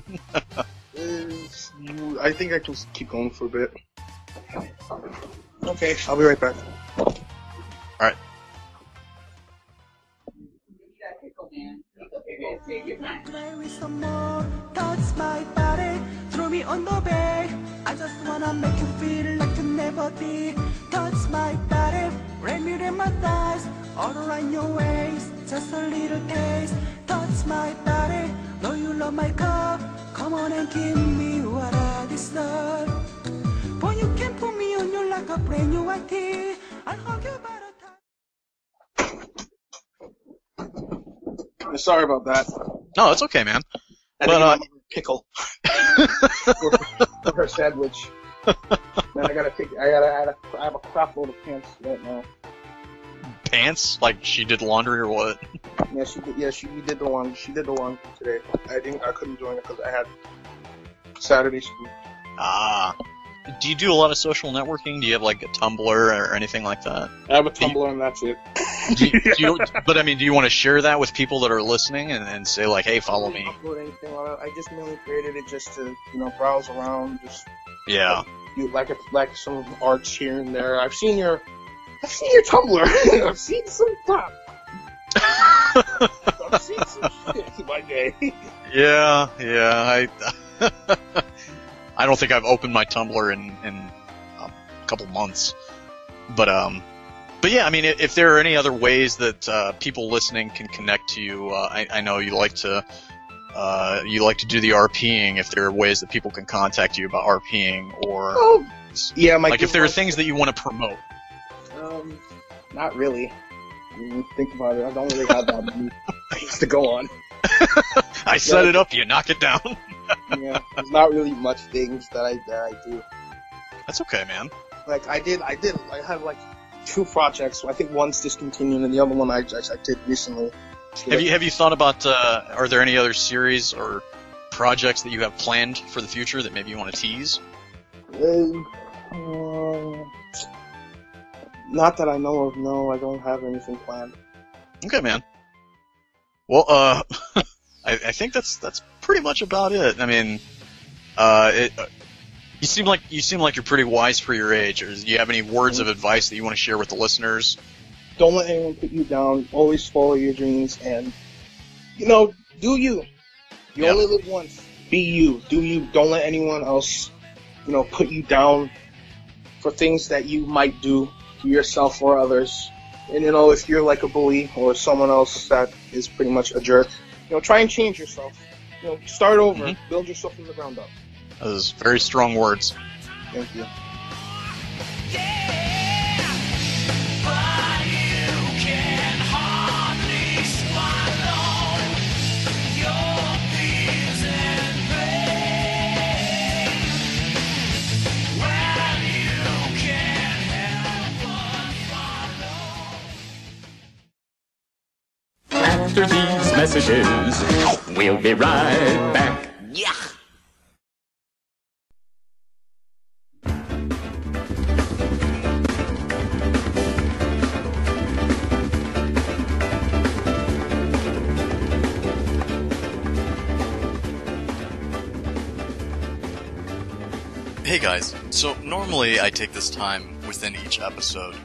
I think I can keep going for a bit. Okay, I'll be right back. Alright. Play with some more, touch my body, throw me on the bed. I just wanna make you feel like you never did. Touch my body, let me in my thighs, all around your waist, just a little taste. Touch my body, know you love my cup. Come on and give me what I deserve. Boy, you can put me on you like a brand new IT. I'll hug you by the time. Sorry about that. No, it's okay, man. I think I'm a pickle for her sandwich. Then I have a crap load of pants right now. Pants? Like she did laundry or what? Yeah, she did. Yeah, she did the laundry. She did the laundry today. I couldn't join it because I had Saturday school. Ah. Do you do a lot of social networking? Do you have like a Tumblr or anything like that? I have a Tumblr and that's it. But I mean, do you want to share that with people that are listening and say like, hey, follow me? I don't upload anything on it. I just mainly created it just to, browse around, just do like some arts here and there. I've seen your Tumblr. I've seen some crap. I've seen some shit my day. Yeah. I don't think I've opened my Tumblr in a couple months, but yeah. I mean, if there are any other ways that people listening can connect to you, I know you like to do the RPing. If there are ways that people can contact you about RPing, or if there are things that you want to promote. Not really. I mean, think about it. I don't really have that many things to go on. I set it up, you knock it down. Yeah, there's not really much things that I do. That's okay, man. Like I had like 2 projects. I think one's discontinued, and the other one I did recently. Have you thought about? Are there any other series or projects that you have planned for the future that maybe you want to tease? Not that I know of. No, I don't have anything planned. Okay, man. Well, I think that's pretty much about it. I mean, you seem like you're pretty wise for your age. Or do you have any words of advice that you want to share with the listeners? Don't let anyone put you down. Always follow your dreams, and do you. You only live once. Be you. Do you. Don't let anyone else, put you down for things that you might do to yourself or others. And if you're like a bully or someone else that is pretty much a jerk, try and change yourself. Start over. Build yourself from the ground up. Those very strong words. Thank you. After these messages, we'll be right back. Yeah. Hey guys, so normally I take this time within each episode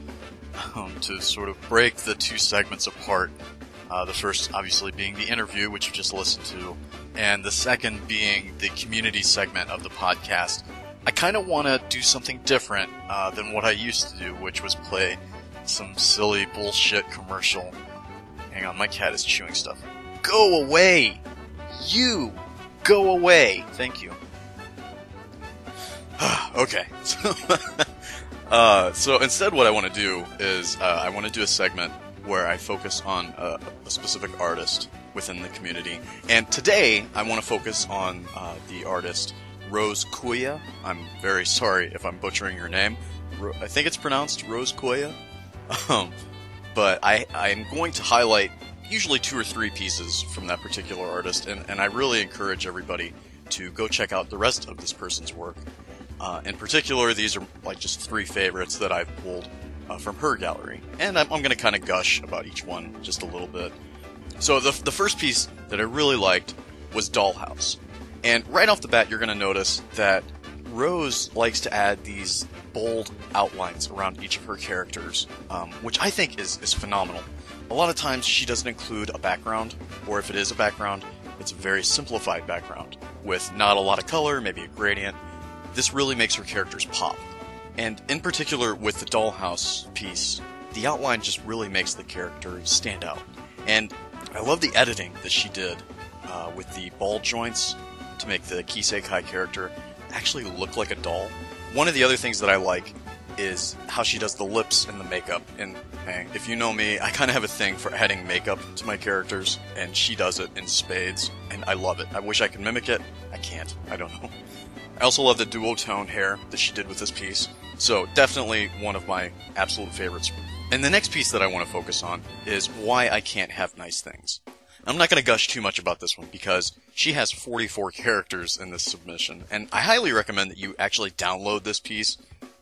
to sort of break the 2 segments apart. The first, obviously, being the interview, which you just listened to, and the second being the community segment of the podcast. I kind of want to do something different than what I used to do, which was play some silly bullshit commercial. Hang on, my cat is chewing stuff. Go away! You! Go away! Thank you. Okay. So instead what I want to do is I want to do a segment where I focus on a specific artist within the community. And today I want to focus on the artist Rose Kouiya. I'm very sorry if I'm butchering your name. I think it's pronounced Rose Kouiya. But I'm going to highlight usually 2 or 3 pieces from that particular artist, and I really encourage everybody to go check out the rest of this person's work. In particular, these are like just 3 favorites that I've pulled from her gallery, and I'm going to kind of gush about each one just a little bit. So the first piece that I really liked was Dollhouse. And right off the bat, you're going to notice that Rose likes to add these bold outlines around each of her characters, which I think is phenomenal. A lot of times she doesn't include a background, or if it is a background, it's a very simplified background with not a lot of color, maybe a gradient. This really makes her characters pop. And in particular with the Dollhouse piece, the outline just really makes the character stand out. And I love the editing that she did with the ball joints to make the KiseCast character actually look like a doll. One of the other things that I like is how she does the lips and the makeup. And man, if you know me, I kind of have a thing for adding makeup to my characters, and she does it in spades, and I love it. I wish I could mimic it. I can't. I don't know. I also love the duotone hair that she did with this piece. So definitely one of my absolute favorites. And the next piece that I want to focus on is Why I Can't Have Nice Things. I'm not going to gush too much about this one because she has 44 characters in this submission, and I highly recommend that you actually download this piece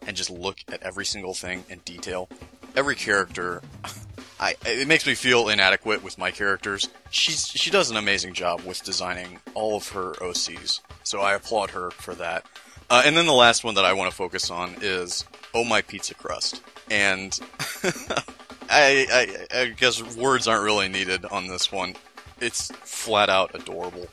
and just look at every single thing in detail. Every character, it makes me feel inadequate with my characters. She does an amazing job with designing all of her OCs, so I applaud her for that. And then the last one that I want to focus on is Oh My Pizza Crust. And I guess words aren't really needed on this one. It's flat out adorable.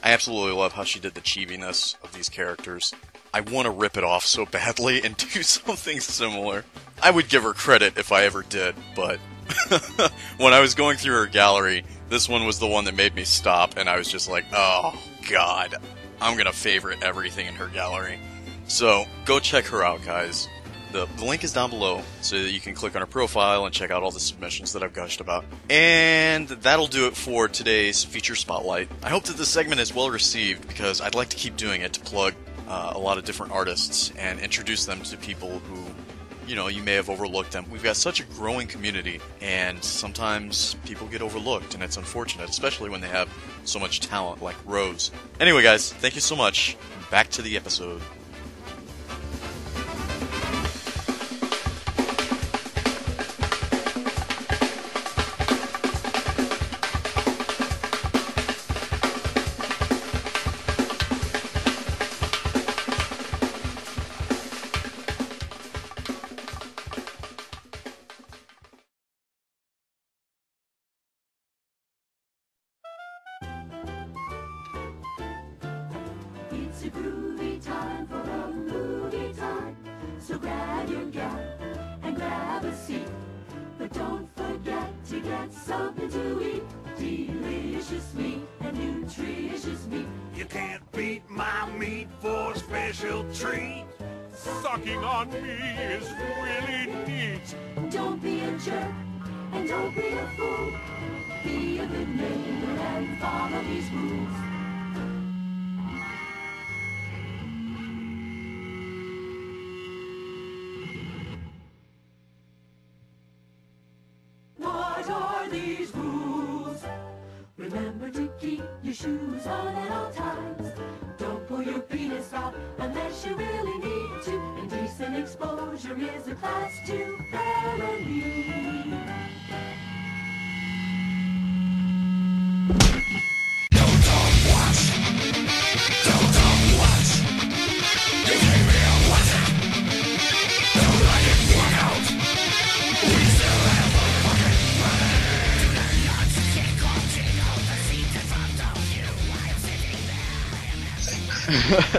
I absolutely love how she did the chibi-ness of these characters. I want to rip it off so badly and do something similar. I would give her credit if I ever did, but when I was going through her gallery, this one was the one that made me stop, and I was just like, oh god, I'm gonna favorite everything in her gallery. So, go check her out, guys. The link is down below, so that you can click on her profile and check out all the submissions that I've gushed about. And that'll do it for today's feature spotlight. I hope that this segment is well received, because I'd like to keep doing it to plug a lot of different artists and introduce them to people who, you may have overlooked them. We've got such a growing community, and sometimes people get overlooked, and it's unfortunate, especially when they have so much talent like Rose. Anyway, guys, thank you so much. Back to the episode. It's a groovy time for a movie time. So grab your gal and grab a seat. But don't forget to get something to eat. Delicious meat and nutritious meat. You can't beat my meat for a special treat. Sucking on me is really neat. Don't be a jerk and don't be a fool. Be a good neighbor and follow these rules. What are these rules? Remember to keep your shoes on at all times. Don't pull your penis out unless you really need to. Indecent exposure is a class 2 felony.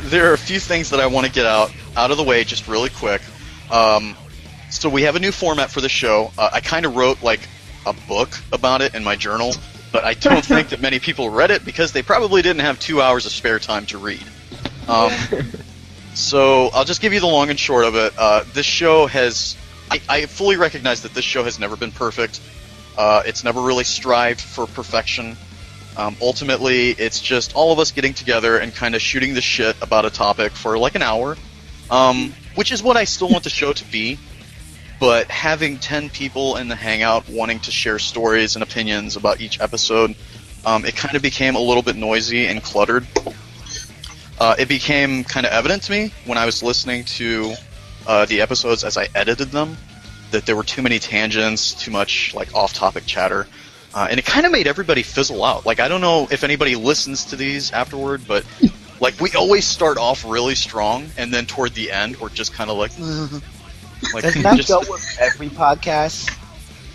There are a few things that I want to get out of the way just really quick. So we have a new format for the show. I kind of wrote like a book about it in my journal, but I don't think that many people read it because they probably didn't have 2 hours of spare time to read. So I'll just give you the long and short of it. This show has... I fully recognize that this show has never been perfect. It's never really strived for perfection. Ultimately, it's just all of us getting together and kind of shooting the shit about a topic for like an hour, which is what I still want the show to be. But having 10 people in the hangout wanting to share stories and opinions about each episode, it kind of became a little bit noisy and cluttered. It became kind of evident to me when I was listening to the episodes as I edited them that there were too many tangents, too much like off-topic chatter. And it kind of made everybody fizzle out. Like, I don't know if anybody listens to these afterward, but like we always start off really strong, and then toward the end we're just kind of like doesn't that go with every podcast?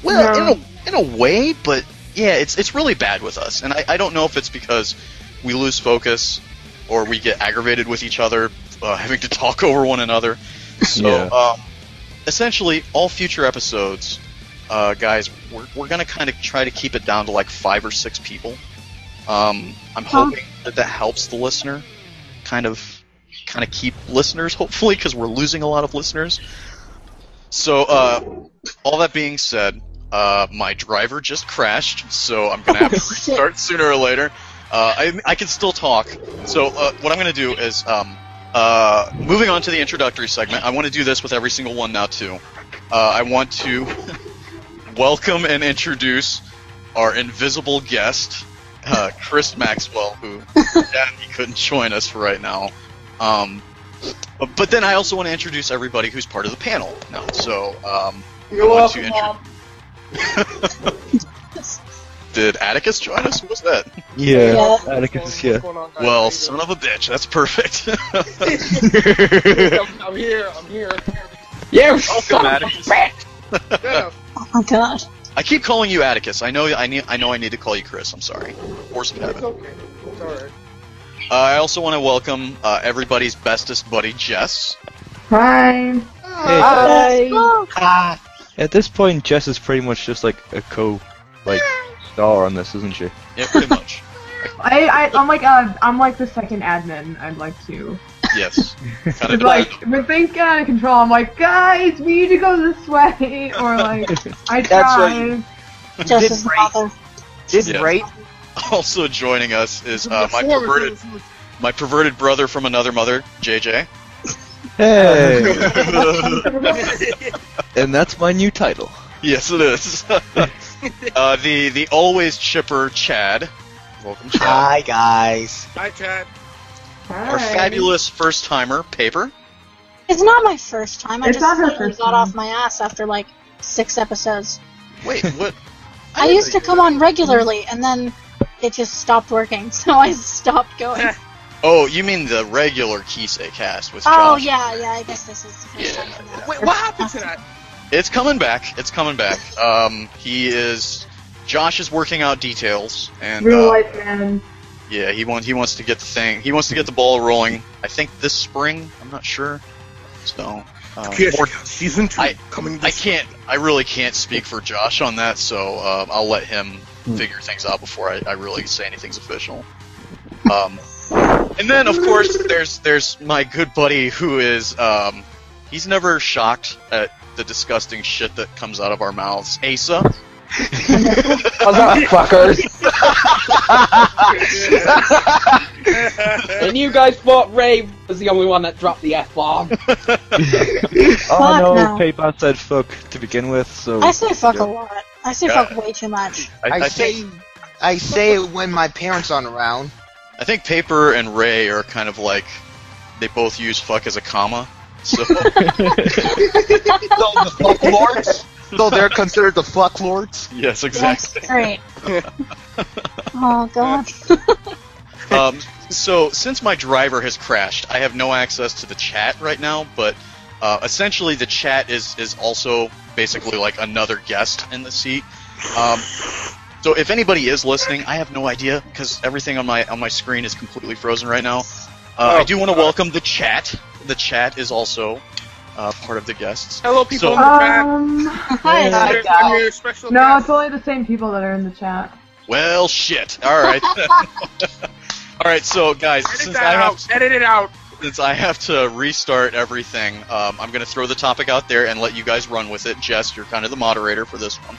Well, in a way, but yeah, it's really bad with us. And I don't know if it's because we lose focus or we get aggravated with each other, having to talk over one another. So, essentially, all future episodes, guys, we're gonna kind of try to keep it down to like 5 or 6 people. I'm hoping that helps the listener, kind of keep listeners, hopefully, because we're losing a lot of listeners. So, all that being said, my driver just crashed, so I'm gonna have to restart sooner or later. I can still talk. So, what I'm gonna do is, moving on to the introductory segment. I want to do this with every single one now too. I want to welcome and introduce our invisible guest, Chris Maxwell, who he couldn't join us for right now. But then I also want to introduce everybody who's part of the panel now. So, You're welcome, Mom. Did Atticus join us? Who was that? Yeah, Atticus is here. Well, son of a bitch, that's perfect. I'm here. You Welcome, Atticus. Yeah. Oh my god. I keep calling you Atticus. I know I need to call you Chris. I'm sorry. Force of It's habit. okay. It's alright. I also want to welcome everybody's bestest buddy, Jess. Hi. Hi. At this point, Jess is pretty much just like a star on this, isn't she? Yeah, pretty much. I'm like the second admin. I'd like to. Yes. Kind It's like when things get out of control, I'm like, guys, we need to go this way, or like, I try. Just as mother. This Yeah. right? Also joining us is my perverted brother from another mother, JJ. Hey! And that's my new title. Yes, it is. The always chipper Chad. Welcome, Chad. Hi, guys. Hi, Chad. Our fabulous first timer, Paper. It's not my first time. I It's just not her finally first got time. off my ass after like 6 episodes. Wait, what? I used to come on regularly, and then it just stopped working, so I stopped going. Oh, you mean the regular KiseCast with Josh? Oh yeah, I guess this is the first time for that. Wait, what happened to that? It's coming back. Josh is working out details, and Real life man. yeah, he wants to get the ball rolling. I think this spring. I'm not sure. So, Season 2 coming this I really can't speak for Josh on that. So I'll let him figure things out before I really say anything's official. And then of course there's my good buddy who is he's never shocked at the disgusting shit that comes out of our mouths. Asa. What's up, fuckers? And you guys thought Ray was the only one that dropped the F-bomb. Oh no, no. Paper said fuck to begin with, so... I say fuck a lot. I say fuck way too much. I say it when my parents aren't around. I think Paper and Ray are kind of like they both use fuck as a comma. So So the fuck lords? So they're considered the fuck lords? yes, exactly. That's great. Oh god. So since my driver has crashed, I have no access to the chat right now, but essentially the chat is also basically like another guest in the seat. So if anybody is listening, I have no idea because everything on my screen is completely frozen right now. I do want to welcome the chat. The chat is also part of the guests. Hello, people So- in the chat. Hi. I'm your special No, guest. it's only the same people that are in the chat. Well, shit. All right. All right. So guys, Edit since that I have out. Edit it out. since I have to restart everything, I'm going to throw the topic out there and let you guys run with it. Jess, you're kind of the moderator for this one.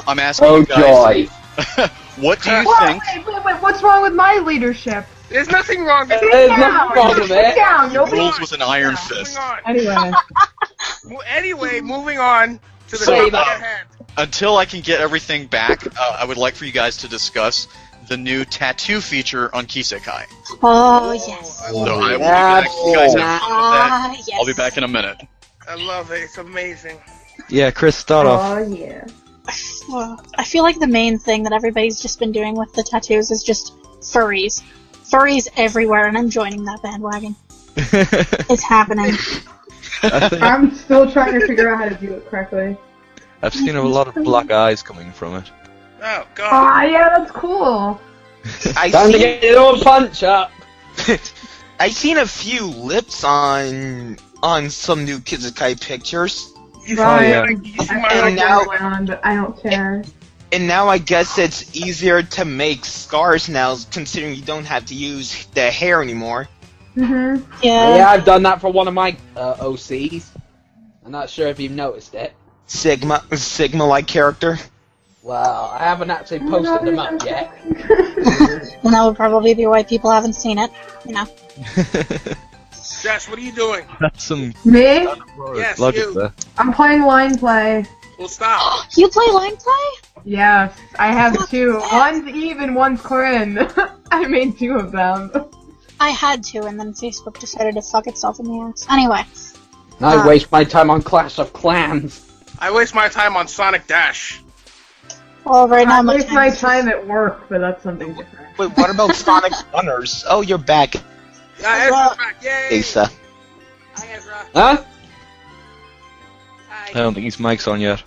I'm asking you guys, what do you think? Wait, what's wrong with my leadership? There's nothing wrong with There's nothing wrong with it. Rules with an iron fist. Anyway, moving on to the topic at hand. Until I can get everything back, I would like for you guys to discuss the new tattoo feature on KiseCae. Oh, yes. So I will be back. You guys have fun with that. Yes. I'll be back in a minute. I love it. It's amazing. Yeah, Chris, start off. Oh, yeah. Well, I feel like the main thing that everybody's just been doing with the tattoos is just furries. Furries everywhere, and I'm joining that bandwagon. It's happening. I'm still trying to figure out how to do it correctly. I've seen a lot of black eyes coming from it. Oh, God. Ah, yeah, that's cool. Time to get your own punch up. I've seen a few lips on some new KiseCae pictures. Right. And now, but I don't care. And now I guess it's easier to make scars now, considering you don't have to use the hair anymore. Mm-hmm. Yeah, I've done that for one of my OCs. I'm not sure if you've noticed it. Sigma-like character. Well, I haven't actually posted them up yet. And that would probably be why people haven't seen it, you know. Jess, what are you doing? That's some Me? Yes, logic you. there. I'm playing line play. Well, stop. You play line play? Yes, I have two. One's Eve and one's Corinne. I made two of them. I had to, and then Facebook decided to fuck itself in the ass. Anyway. I waste my time on Clash of Clans. I waste my time on Sonic Dash. Well, right now I waste my time at work, but that's something different. Wait, what about Sonic Runners? Oh, you're back. Yeah, Ezra's back. Yay! Asa. Hi, Ezra. Huh? Hi. I don't think his mic's on yet.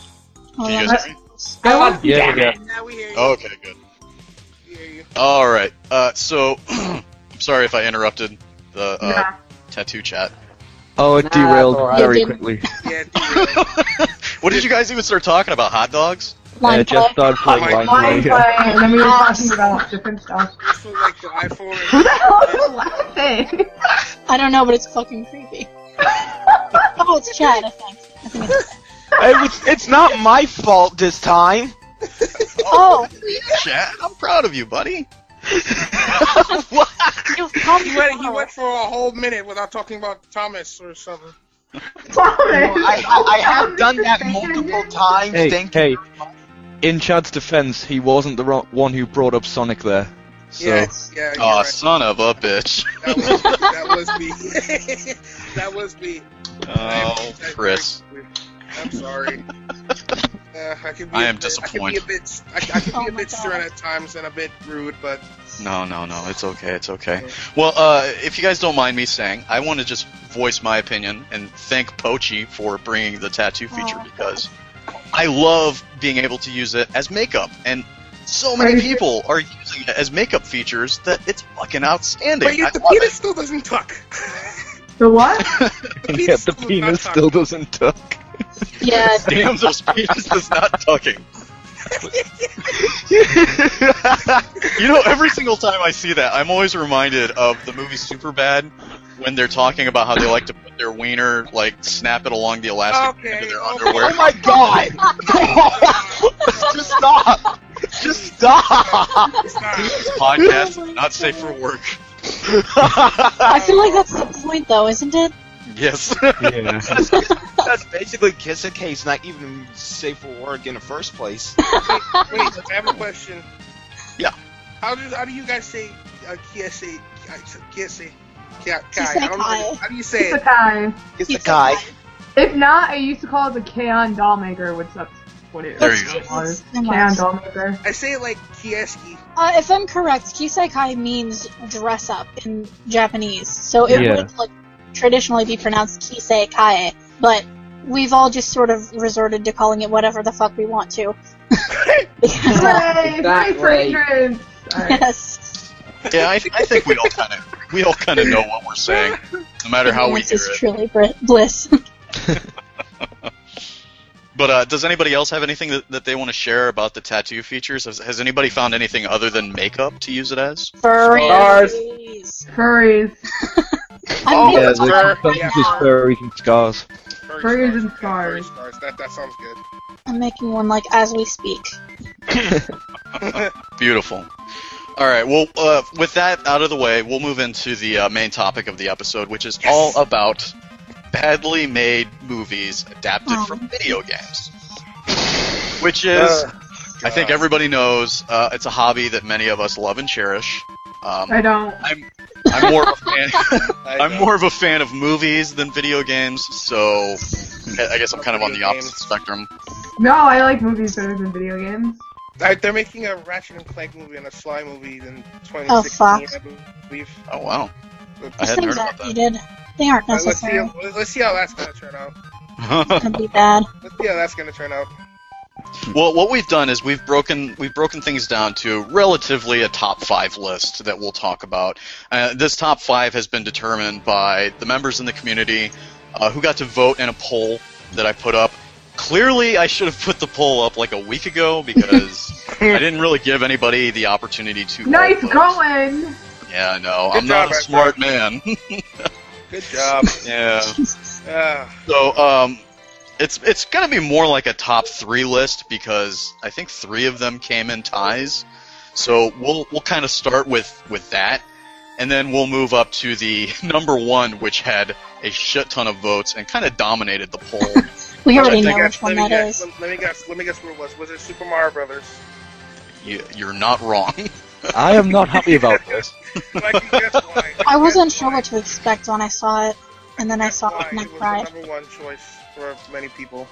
Oh, Can you guys hear me? God Yeah, damn yeah. it. Now we hear you. Okay, good. We hear you. Alright, so, I'm sorry if I interrupted the Yeah. tattoo chat. Oh, it Nah, derailed that's alright. very It didn't. quickly. Yeah, dude. What did you guys even start talking about? Hot dogs? Line Just play. started playing Oh my line Line play. play, and then we were talking about different stuff. This was like the iPhone. Who the hell is laughing? I don't know, but it's fucking creepy. Oh, it's Chad, I think. I think it's It's not my fault this time. Oh, Chat? I'm proud of you, buddy. you've come He went for a whole minute without talking about Thomas or something. I have done that multiple times. Hey, Thank you. in Chad's defense, he wasn't the one who brought up Sonic there. So, Yeah, you're Aw, right. son of a bitch. That was me. That was me. Oh, Chris. I'm sorry. I could be I am I disappointed. could be a bit, I could be Oh a my bit God. stern at times and a bit rude, but No, it's okay, it's okay. Well, if you guys don't mind me saying, I want to just voice my opinion and thank Pochi for bringing the tattoo feature because I love being able to use it as makeup, and so many people are using it as makeup features that it's fucking outstanding. but the I love penis it. still doesn't tuck. The what? yeah, the penis still doesn't tuck. Yeah. Damn, those penis is not tucking. You know, every single time I see that, I'm always reminded of the movie Superbad when they're talking about how they like to put their wiener, like, snap it along the elastic band of their underwear. Oh my god! Just stop! Just stop! This podcast is not safe for work. I feel like that's the point, though, isn't it? Yes. Yeah. That's basically KiseCae's not even safe for work in the first place. Wait, I have a question. Yeah. How do you guys say KiseCae? Kai. KiseCae. I don't know. How do you say it? KiseCae. KiseCae. If not, I used to call it the K-on Dollmaker, which that's what it is. There you go. K-on Dollmaker. I say it like Kieski. If I'm correct, Kisekai means dress up in Japanese, so it Yeah. would like traditionally be pronounced Kisekai, but we've all just sort of resorted to calling it whatever the fuck we want to. Because, Hooray! Exactly. Free fragrance! Alright. yes, Yeah, I think we all kind of know what we're saying, no matter how we ignorance hear is it. truly bliss. But does anybody else have anything that they want to share about the tattoo features? Has anybody found anything other than makeup to use it as? Furries. Furries. Yeah, the consensus is furries and scars. Furries and scars. That sounds good. I'm making one like as we speak. Beautiful. All right. Well, with that out of the way, we'll move into the main topic of the episode, which is all about badly made movies adapted from video games. Which is, I think everybody knows, it's a hobby that many of us love and cherish. I don't. I'm more of a fan. I'm more of a fan of movies than video games, so I guess I'm kind of on the opposite spectrum. No, I like movies better than video games. They're making a Ratchet and Clank movie and a Sly movie in 2016, Oh, fuck. I believe. Oh wow! I These hadn't things heard are about that. needed. They aren't necessary. Let's see how that's gonna turn out. It's gonna be bad. Let's see how that's gonna turn out. Well, what we've done is we've broken things down to relatively a top 5 list that we'll talk about. This top 5 has been determined by the members in the community who got to vote in a poll that I put up. Clearly, I should have put the poll up like a week ago because I didn't really give anybody the opportunity to. Nice going! Yeah, I know. Good I'm job, not a smart man. Good job. Yeah. Ah. So, it's gonna be more like a top 3 list because I think 3 of them came in ties. So we'll kind of start with that, and then we'll move up to the number 1, which had a shit ton of votes and kind of dominated the poll. We already know which one that is. Let me guess what it was. Was it Super Mario Brothers? You're not wrong. I am not happy about this. I can guess why. I wasn't sure what to expect when I saw it, and then I saw it and I It was cried. the number 1 choice for many people.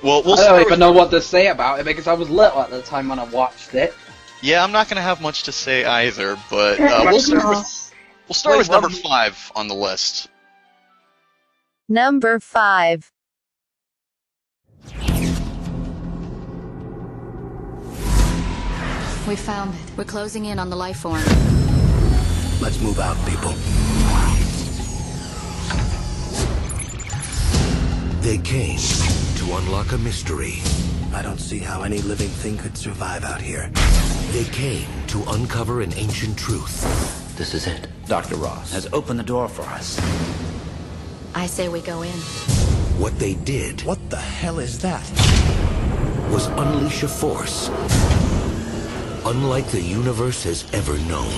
Well, we'll I don't start even know what to say about it because I was little at the time when I watched it. Yeah, I'm not going to have much to say either, but we'll start with number 5 on the list. Number 5. We found it. We're closing in on the life form. Let's move out, people. They came to unlock a mystery. I don't see how any living thing could survive out here. They came to uncover an ancient truth. This is it. Dr. Ross has opened the door for us. I say we go in. What they did... What the hell is that? ...was unleash a force unlike the universe has ever known.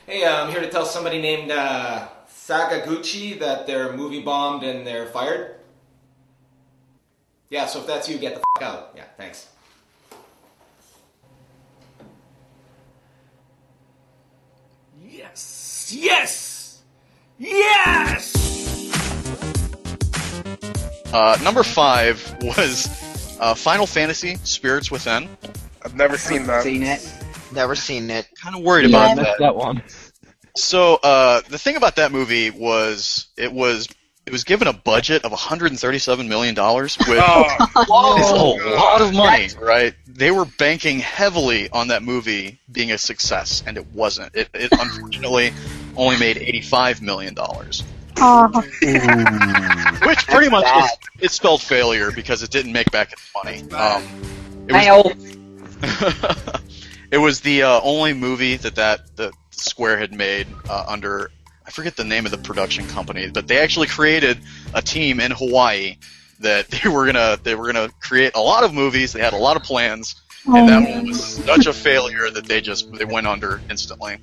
Hey, I'm here to tell somebody named Sakaguchi that they're movie bombed and they're fired. Yeah, so if that's you, get the f*** out. Yeah, thanks. Yes! Yes! Yes! Number 5 was Final Fantasy Spirits Within. I've never seen that. Never seen it. Kind of worried about that one. So the thing about that movie was it was given a budget of $137 million, which is a lot of money, right? They were banking heavily on that movie being a success, and it wasn't. It unfortunately only made $85 million. Which pretty much it spelled failure because it didn't make back its money. It was the only movie that Square had made under, I forget the name of the production company, but they actually created a team in Hawaii that they were gonna create a lot of movies. They had a lot of plans, and that one was such a failure that they went under instantly.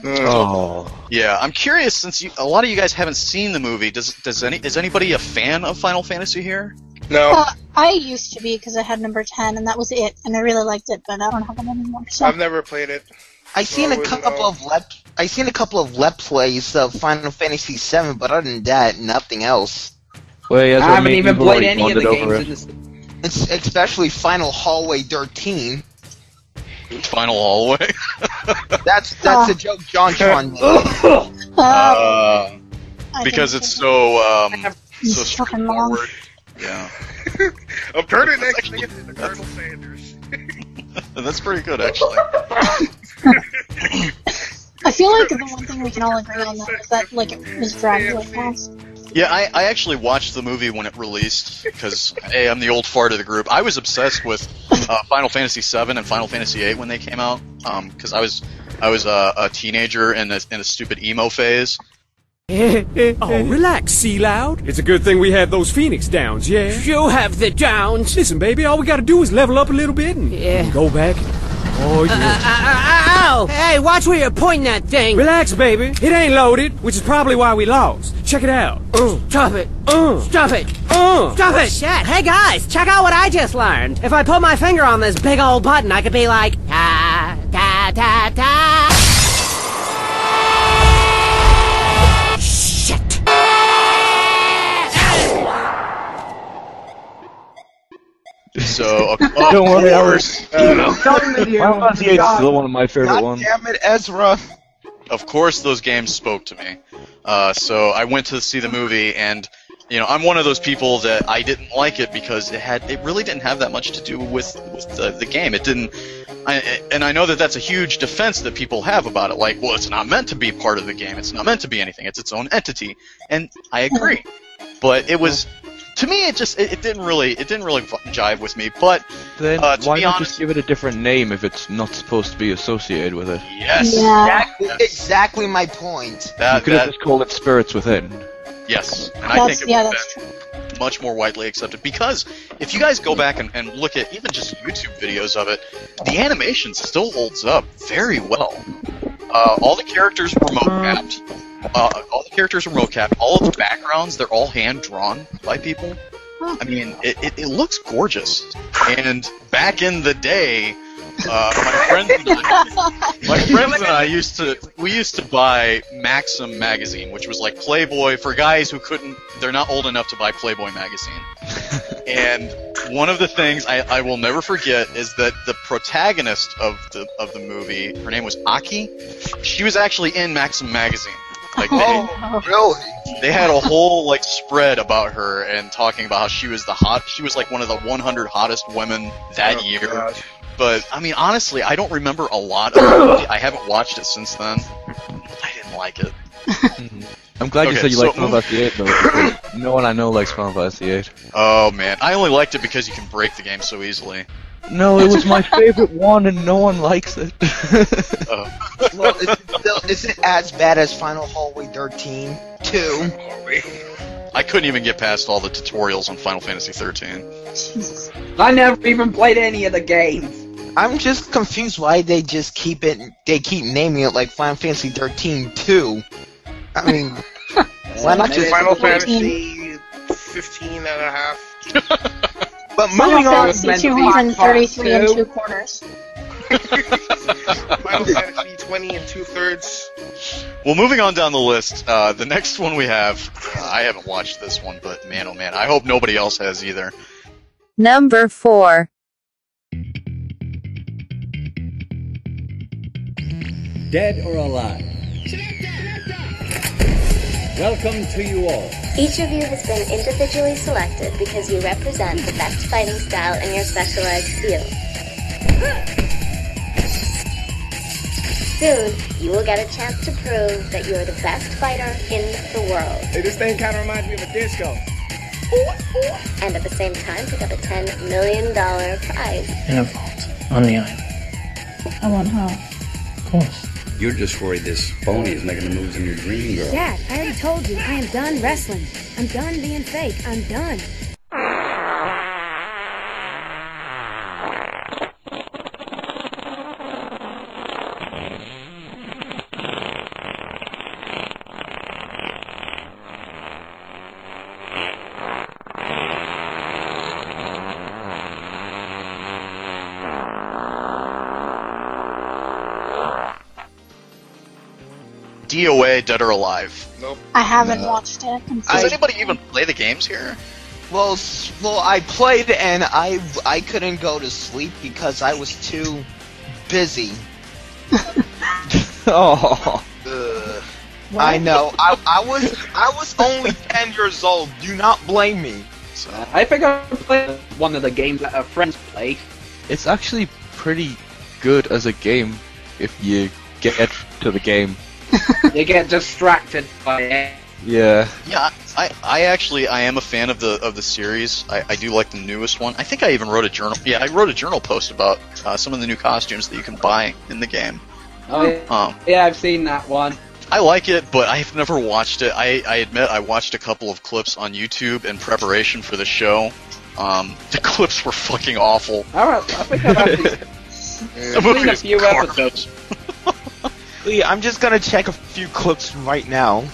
Oh. Yeah, I'm curious, since a lot of you guys haven't seen the movie, is anybody a fan of Final Fantasy here? No. I used to be because I had number 10 and that was it, and I really liked it, but I don't have it anymore. So. I've never played it. I seen a couple of let plays of Final Fantasy VII, but other than that, nothing else. Well, I haven't even played any of the games in this. It's especially Final Hallway 13. Final Hallway? That's a joke John Tron made. Because it's so straightforward. Yeah. I'm turning next to Colonel Sanders. That's pretty good, actually. I feel like the one thing we can all agree on that is that like it was dragged really fast. Yeah, I actually watched the movie when it released because I'm the old fart of the group. I was obsessed with Final Fantasy VII and Final Fantasy VIII when they came out because I was I was a teenager in a stupid emo phase. Oh, relax, Sea Loud. It's a good thing we have those Phoenix Downs, yeah? You have the Downs. Listen, baby, all we gotta do is level up a little bit and go back. Oh, yeah. Ow! Hey, watch where you're pointing that thing. Relax, baby. It ain't loaded, which is probably why we lost. Check it out. Stop it. Stop it. Stop it. Shit. Hey, guys, check out what I just learned. If I put my finger on this big old button, I could be like, ta, ta, ta, ta. So, don't worry, course, Final Fantasy VIII is still one of my favorite ones. Damn it, Ezra. Of course, those games spoke to me. So I went to see the movie, and I'm one of those people that I didn't like it because it really didn't have that much to do with the game. It didn't, and I know that that's a huge defense that people have about it. Like, well, it's not meant to be part of the game. It's not meant to be anything. It's its own entity, and I agree. But it was. To me, it didn't really jive with me. But then to why be not honest, just give it a different name if it's not supposed to be associated with it? Yes. Yeah. Exactly my point. You could have just called it Spirits Within. Yes, and I think it would have been much more widely accepted. Because if you guys go back and look at even just YouTube videos of it, the animation still holds up very well. All the characters were mocapped. All of the backgrounds, they're all hand-drawn by people. I mean, it looks gorgeous. And back in the day, my friends and I used to buy Maxim magazine, which was like Playboy for guys who they're not old enough to buy Playboy magazine. And one of the things I will never forget is that the protagonist of the movie, her name was Aki. She was actually in Maxim magazine. Like they had a whole spread about her and talking about how she was like one of the 100 hottest women that year. Gosh. But I mean, honestly, I don't remember a lot of it. I haven't watched it since then. I didn't like it. I'm glad you said you like Final Fantasy VIII, though. No one I know likes Final Fantasy VIII. Oh man, I only liked it because you can break the game so easily. No, it was my favorite one, and no one likes it. Well, is it as bad as Final Hallway 13 2? I couldn't even get past all the tutorials on Final Fantasy 13. Jesus. I never even played any of the games. I'm just confused why they just keep naming it like Final Fantasy 13 2. I mean, why not just Final Fantasy 15 and a half? But moving on, 233 and 2 quarters. Final Fantasy 20 and 2/3. Well, moving on down the list, the next one we have, I haven't watched this one, but man, oh man, I hope nobody else has either. Number 4. Dead or alive? Welcome to you all. Each of you has been individually selected because you represent the best fighting style in your specialized field. Soon, you will get a chance to prove that you are the best fighter in the world. Hey, this thing kind of reminds me of a disco. And at the same time, pick up a $10 million prize. In a vault on the island. I want half. Of course. You're just worried this phony is making the moves in your dream, girl. Dad, I already told you, I am done wrestling. I'm done being fake. I'm done. DOA, Dead or Alive. Nope. I haven't watched it. Does anybody even play the games here? Well, I played and I couldn't go to sleep because I was too busy. Oh. I know. I was only 10 years old. Do not blame me. So I think I played one of the games that our friends played. It's actually pretty good as a game if you get to the game. You get distracted by it. Yeah. Yeah, I am a fan of the series. I do like the newest one. I think I even wrote a journal. Yeah, I wrote a journal post about some of the new costumes that you can buy in the game. Oh, yeah, I've seen that one. I like it, but I've never watched it. I admit I watched a couple of clips on YouTube in preparation for the show. The clips were fucking awful. Alright, I think I've actually seen a few episodes. Yeah, I'm just gonna check a few clips right now.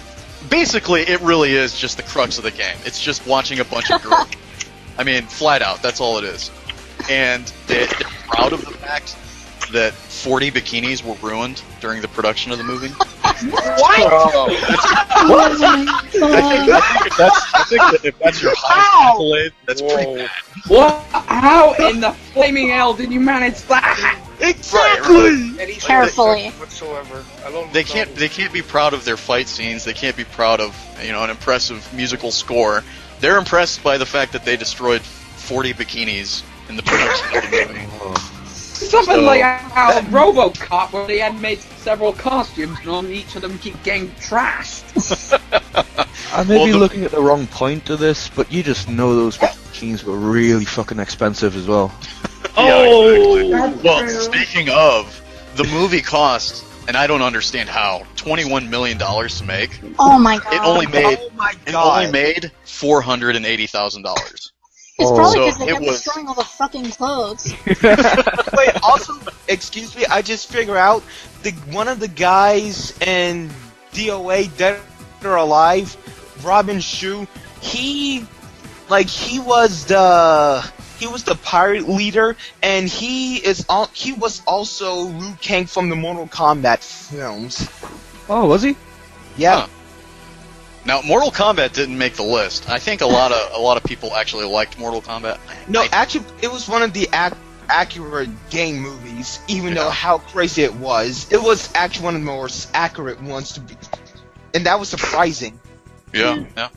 Basically, it really is just the crux of the game. It's just watching a bunch of girls. I mean, flat out, that's all it is. And they're proud of the fact that 40 bikinis were ruined during the production of the movie. What? I think that if that's your highest accolade, that's pretty bad. What? How in the flaming hell did you manage that? Exactly! Carefully. Whatsoever. They can't be proud of their fight scenes. They can't be proud of, you know, an impressive musical score. They're impressed by the fact that they destroyed 40 bikinis in the production of the movie. Something like how RoboCop, where they had made several costumes, and each of them keep getting trashed. I may be looking at the wrong point of this, but you just know those bikinis were really fucking expensive as well. Yeah, exactly. Well, speaking of, the movie cost, and I don't understand how, $21 million to make. Oh my god. It only made $480,000. It's probably because they kept destroying all the fucking clothes. Wait, also, excuse me, I just figured out one of the guys in DOA, Dead or Alive, Robin Shu, he was the pirate leader, and he was also Liu Kang from the Mortal Kombat films. Oh, was he? Yeah. Huh. Now, Mortal Kombat didn't make the list. I think a lot of people actually liked Mortal Kombat. No, actually, it was one of the accurate game movies, even though how crazy it was. It was actually one of the most accurate ones to be, and that was surprising. Yeah, yeah.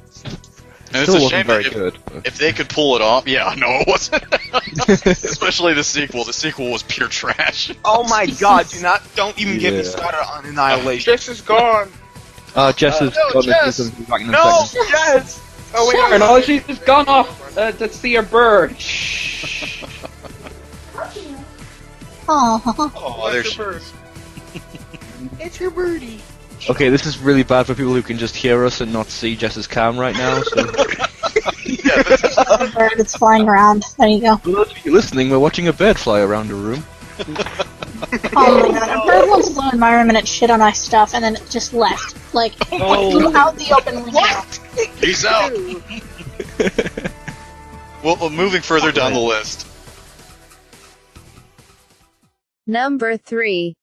And Still it's a wasn't shame very good. If they could pull it off. Yeah, no, it wasn't. Especially the sequel. The sequel was pure trash. Oh my god! Don't even get me started on Annihilation. Jess is gone. Jess is no, gone. Jess. Back in a second. Jess! Oh wait, no, she's just gone off to see her bird. Oh, there's your bird. It's your birdie. Okay, this is really bad for people who can just hear us and not see Jess's cam right now. So. The bird is flying around. There you go. For those of you listening, we're watching a bird fly around a room. Oh my god, a bird once flew in my room and it shit on my stuff and then it just left. Like, flew out the open window. Peace out. Well, moving further down the list. Number 3.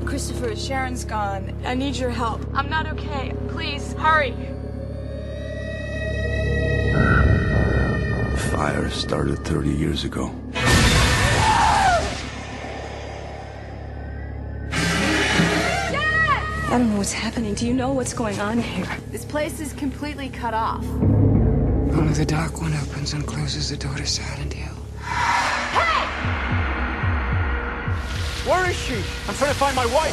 Christopher, Sharon's gone. I need your help. I'm not okay. Please, hurry. Fire started 30 years ago. I don't know what's happening. Do you know what's going on here? This place is completely cut off. Only the Dark One opens and closes the door to Silent Hill. Where is she? I'm trying to find my wife.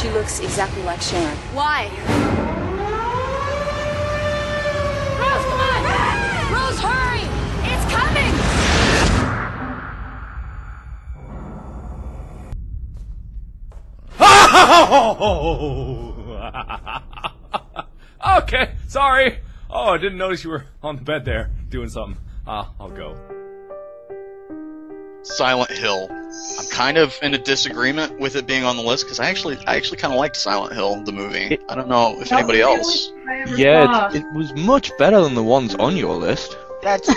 She looks exactly like Sharon. Why? Rose, come on! Rose, hurry! It's coming! Okay, sorry. Oh, I didn't notice you were on the bed there doing something. I'll go. Silent Hill. I'm kind of in a disagreement with it being on the list because I actually kind of liked Silent Hill, the movie. I don't know if anybody else. Yeah, it was much better than the ones on your list. That's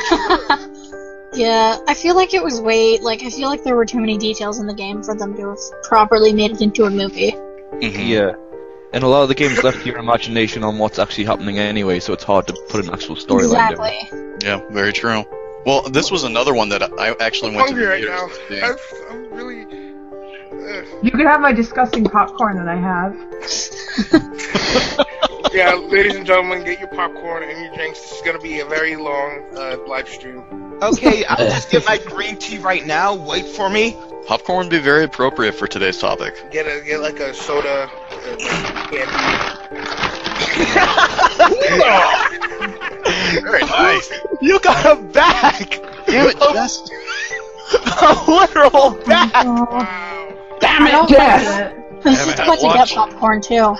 Yeah, I feel like it was I feel like there were too many details in the game for them to have properly made it into a movie. Mm-hmm. Yeah. And a lot of the games left your imagination on what's actually happening anyway, so it's hard to put an actual storyline down. Exactly. Yeah, very true. Well, this was another one that I actually went to the hungry right theaters now. I'm really. You can have my disgusting popcorn that I have. Yeah, ladies and gentlemen, get your popcorn and your drinks. This is going to be a very long live stream. Okay, I'll just get my green tea right now. Wait for me. Popcorn would be very appropriate for today's topic. Get like a soda. Very nice. You got a bag. Just... a literal bag. Damn it, Jeff! This is what to get popcorn too. No,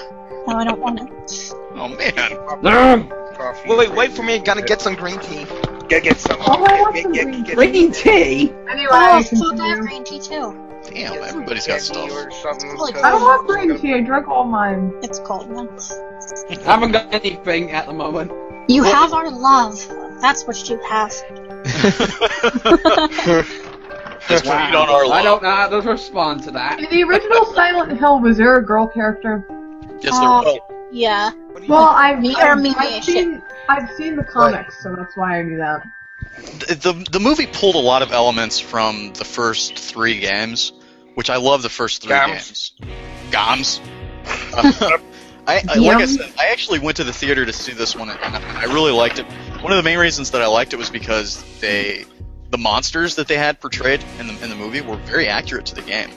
I don't want it. Oh man. Wait for me. Gotta get some green tea. Get some. Green tea? Anyway, I still have green tea too. Damn, everybody's got stuff. I don't want green tea. I drank all mine. It's cold, man. I haven't got anything at the moment. You have our love. That's what you have. Just feed on our love. I don't know how to respond to that. In the original Silent Hill, was there a girl character? Yes, there was. Yeah. Well, I've seen the comics, so that's why I knew that. The movie pulled a lot of elements from the first 3 games, which I love the first 3 games. Goms. Like I said, I actually went to the theater to see this one, and I really liked it. One of the main reasons that I liked it was because the monsters that they had portrayed in the movie were very accurate to the game.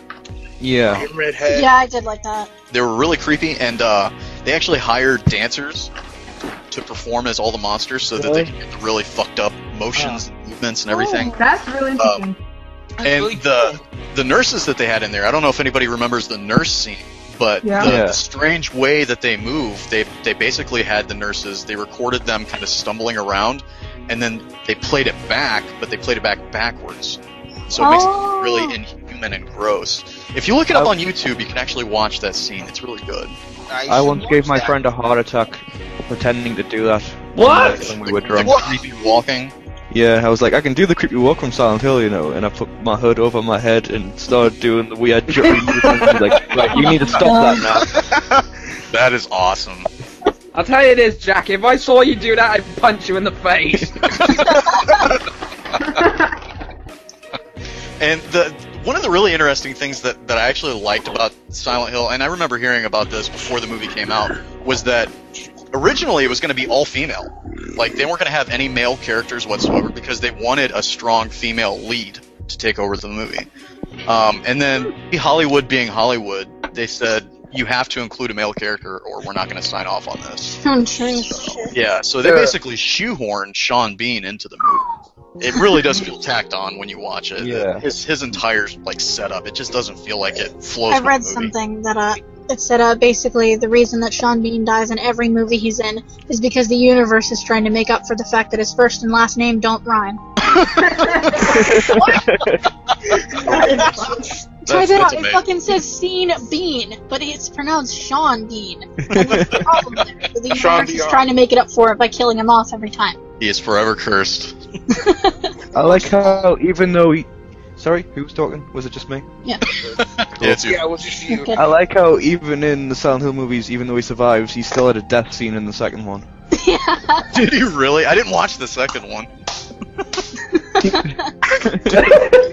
Yeah. Redhead. Yeah, I did like that. They were really creepy, and they actually hired dancers to perform as all the monsters so that they could get the really fucked up motions and movements and everything. That's really interesting. And the nurses that they had in there, I don't know if anybody remembers the nurse scene, but the strange way that they move, they basically had the nurses, they recorded them kind of stumbling around, and then they played it back, but they played it back backwards. So it makes it really inhuman and gross. If you look it up on YouTube, you can actually watch that scene. It's really good. I once gave my friend a heart attack pretending to do that. What? When we were drunk. Creepy walking. Yeah, I was like, I can do the creepy walk from Silent Hill, you know, and I put my hood over my head and started doing the weird jumping movements. Like, you need to stop that now. That is awesome. I'll tell you this, Jack, if I saw you do that, I'd punch you in the face. And one of the really interesting things that I actually liked about Silent Hill, and I remember hearing about this before the movie came out, was that originally it was going to be all female. Like, they weren't going to have any male characters whatsoever because they wanted a strong female lead to take over the movie. And then Hollywood being Hollywood, they said, you have to include a male character or we're not going to sign off on this. So they basically shoehorned Sean Bean into the movie. It really does feel tacked on when you watch it. Yeah. His entire setup, it just doesn't feel like it flows. I read something that it said basically the reason that Sean Bean dies in every movie he's in is because the universe is trying to make up for the fact that his first and last name don't rhyme. Turns out it fucking says Sean Bean, but it's pronounced Sean Bean. And what's the problem there? The universe is trying to make it up for it by killing him off every time. He is forever cursed. I like how even though he... Sorry, who was talking? Was it just me? Yeah. Yeah, it's you. Yeah, it was just you. I like how even in the Silent Hill movies, even though he survives, he still had a death scene in the second one. Did he really? I didn't watch the second one.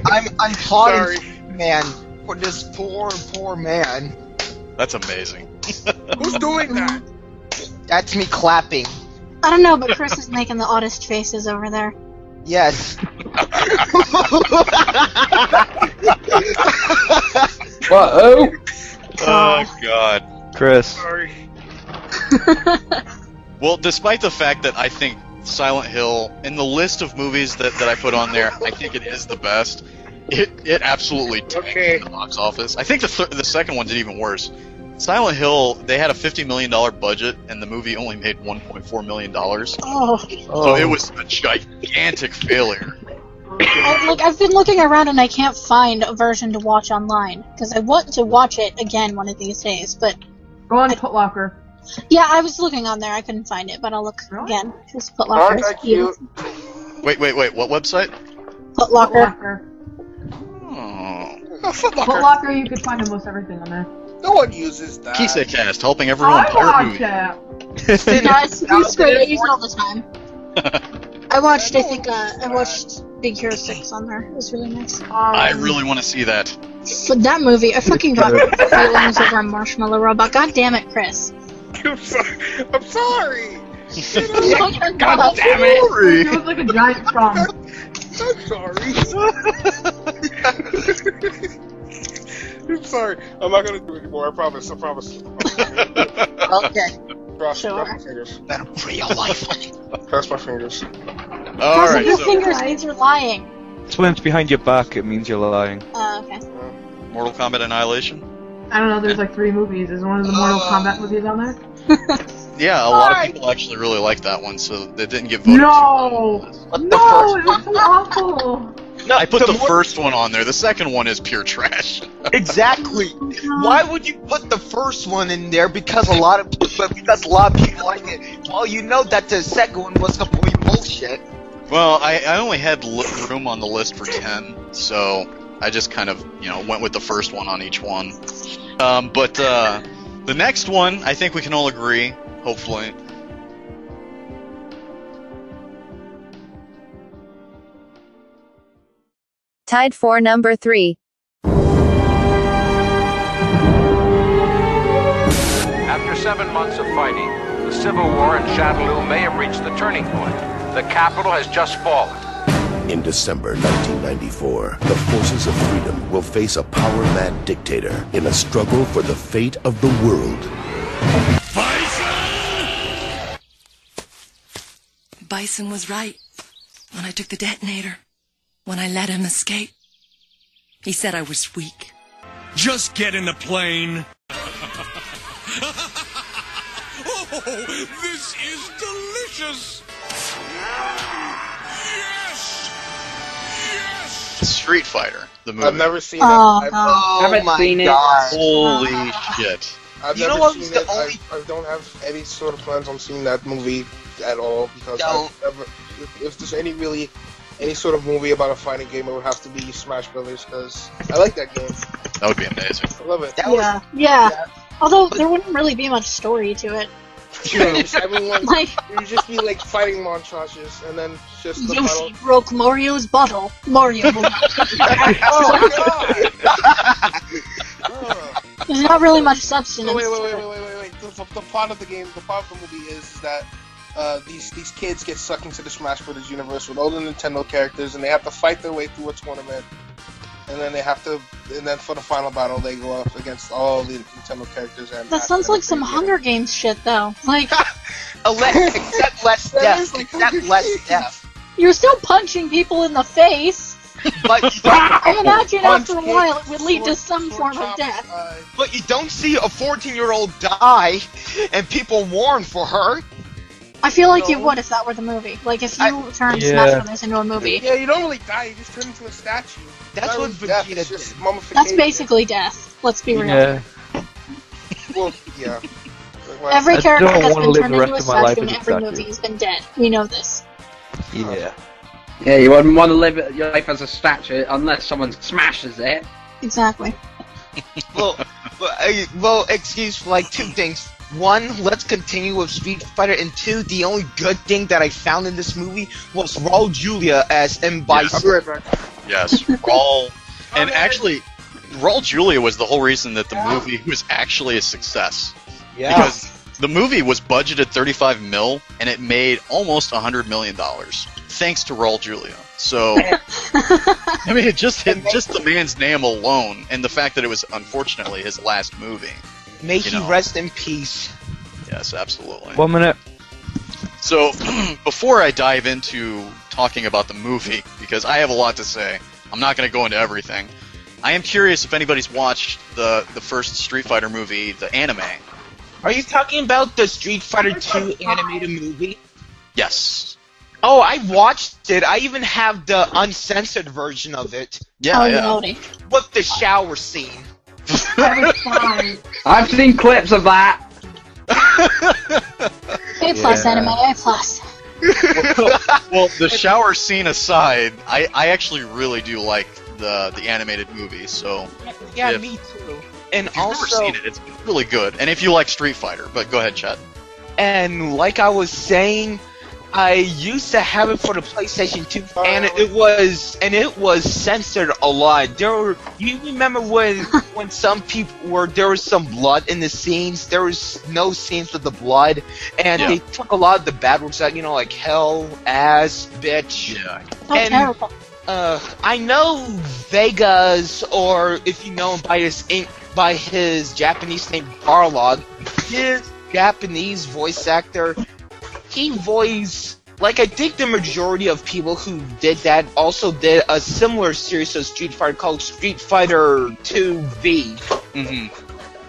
I'm plotting, man, for this poor man. That's amazing. Who's doing that? That's me clapping. I don't know, but Chris is making the oddest faces over there. Yes. Whoa! Oh, God. Chris. Sorry. Well, despite the fact that I think Silent Hill, in the list of movies that I put on there, I think it is the best. It absolutely tanked in the box office. I think the second one did even worse. Silent Hill, they had a $50 million budget, and the movie only made $1.4 million. So it was a gigantic failure. I've been looking around and I can't find a version to watch online, because I want to watch it again one of these days, but... Go on Footlocker. Yeah, I was looking on there, I couldn't find it, but I'll look again. Because Footlocker is cute. Wait, what website? Footlocker. Footlocker, you could find almost everything on there. No one uses that. KiseCast, helping everyone pirate movies. It's great, I use it all the time. I watched Big Hero 6 on there. It was really nice. I really want to see that. For that movie, I fucking got feelings over a marshmallow robot. God damn it, Chris. I'm sorry. God damn it! It was like a giant frog. I'm sorry. I'm sorry. I'm not gonna do it anymore. I promise. Okay. Cross Sure. my fingers. That'll free your life. Cross my fingers. Crossing your fingers means you're lying. It's when it's behind your back, it means you're lying. Okay. Mortal Kombat Annihilation? I don't know, there's like 3 movies. Is one of the Mortal Kombat movies on there? Yeah, a lot of people actually really like that one, so they didn't get voted. No! No, it was so awful! No, I put the first one on there. The second one is pure trash. Exactly. Why would you put the first one in there? Because a lot of people like it. Well, you know that the second one was complete bullshit. Well, I only had room on the list for 10, so I just kind of, went with the first one on each one. But the next one, I think we can all agree, hopefully. Tied for number 3. After 7 months of fighting, the civil war in Shadaloo may have reached the turning point. The capital has just fallen. In December 1994, the forces of freedom will face a power-mad dictator in a struggle for the fate of the world. Bison was right when I took the detonator. When I let him escape, he said I was weak. Just get in the plane. Oh, this is delicious. Yes! Yes! Street Fighter, the movie. I've never seen it. Oh, haven't my seen it. God. Holy shit. I've You know never what seen was the it. only- I don't have any sort of plans on seeing that movie at all because if there's any sort of movie about a fighting game, it would have to be Smash Brothers because I like that game. That would be amazing. I love it. Yeah. Although there wouldn't really be much story to it. Everyone, it would just be like fighting montages, and then just the Yoshi final. broke Mario's bottle. Mario will not. Oh god! There's not really much substance. Wait. The plot of the game, the plot of the movie is that these kids get sucked into the Smash Brothers universe with all the Nintendo characters, and they have to fight their way through a tournament. And then for the final battle, they go up against all the Nintendo characters. And That sounds like some Hunger Games shit, thow. Like, except less death. Except less death. you're still punching people in the face. But I imagine after a while it would lead to some form of death. But you don't see a 14-year-old die, and people mourn for her. I feel like you would if that were the movie. Like, if you turned Smash Brothers into a movie. Yeah, you don't really die, you just turn into a statue. That's what Vegeta Vegeta did. That's basically death. Let's be real. Yeah. Well, yeah. Every I character don't has wanna been live turned the rest into a of my life statue in as a every statue. movie has been dead. We know this. Yeah. Yeah, you wouldn't want to live your life as a statue unless someone smashes it. Exactly. Well, excuse for like 2 things. 1, let's continue with Street Fighter, and 2, the only good thing that I found in this movie was Raul Julia as M. Bison. Yes, Raul. And actually, Raul Julia was the whole reason that the movie was actually a success. Yeah. Because the movie was budgeted $35 million, and it made almost $100 million, thanks to Raul Julia. So, I mean, just the man's name alone, and the fact that it was unfortunately his last movie. May he rest in peace. Yes, absolutely. 1 minute. So, before I dive into talking about the movie, because I have a lot to say, I'm not going to go into everything. I am curious if anybody's watched the first Street Fighter movie, the anime. Are you talking about the Street Fighter 2 animated movie? Yes. Oh, I watched it. I even have the uncensored version of it. Yeah, With the shower scene. I've seen clips of that. A plus anime, A plus. Well, the shower scene aside, I actually really do like the animated movie. So Yeah, me too. And if you've also, never seen it, it's really good. And if you like Street Fighter, but go ahead, Chad. and like I was saying, I used to have it for the PlayStation 2, and it was censored a lot. You remember when some people there was some blood in the scenes? There was no scenes with the blood, and they took a lot of the bad words out. Like hell, ass, bitch. Yeah. Oh, terrible. I know Vega's, or if you know him by his Japanese name Barlog, his Japanese voice actor, he voiced, like, I think the majority of people who did that also did a similar series of Street Fighter called Street Fighter 2V.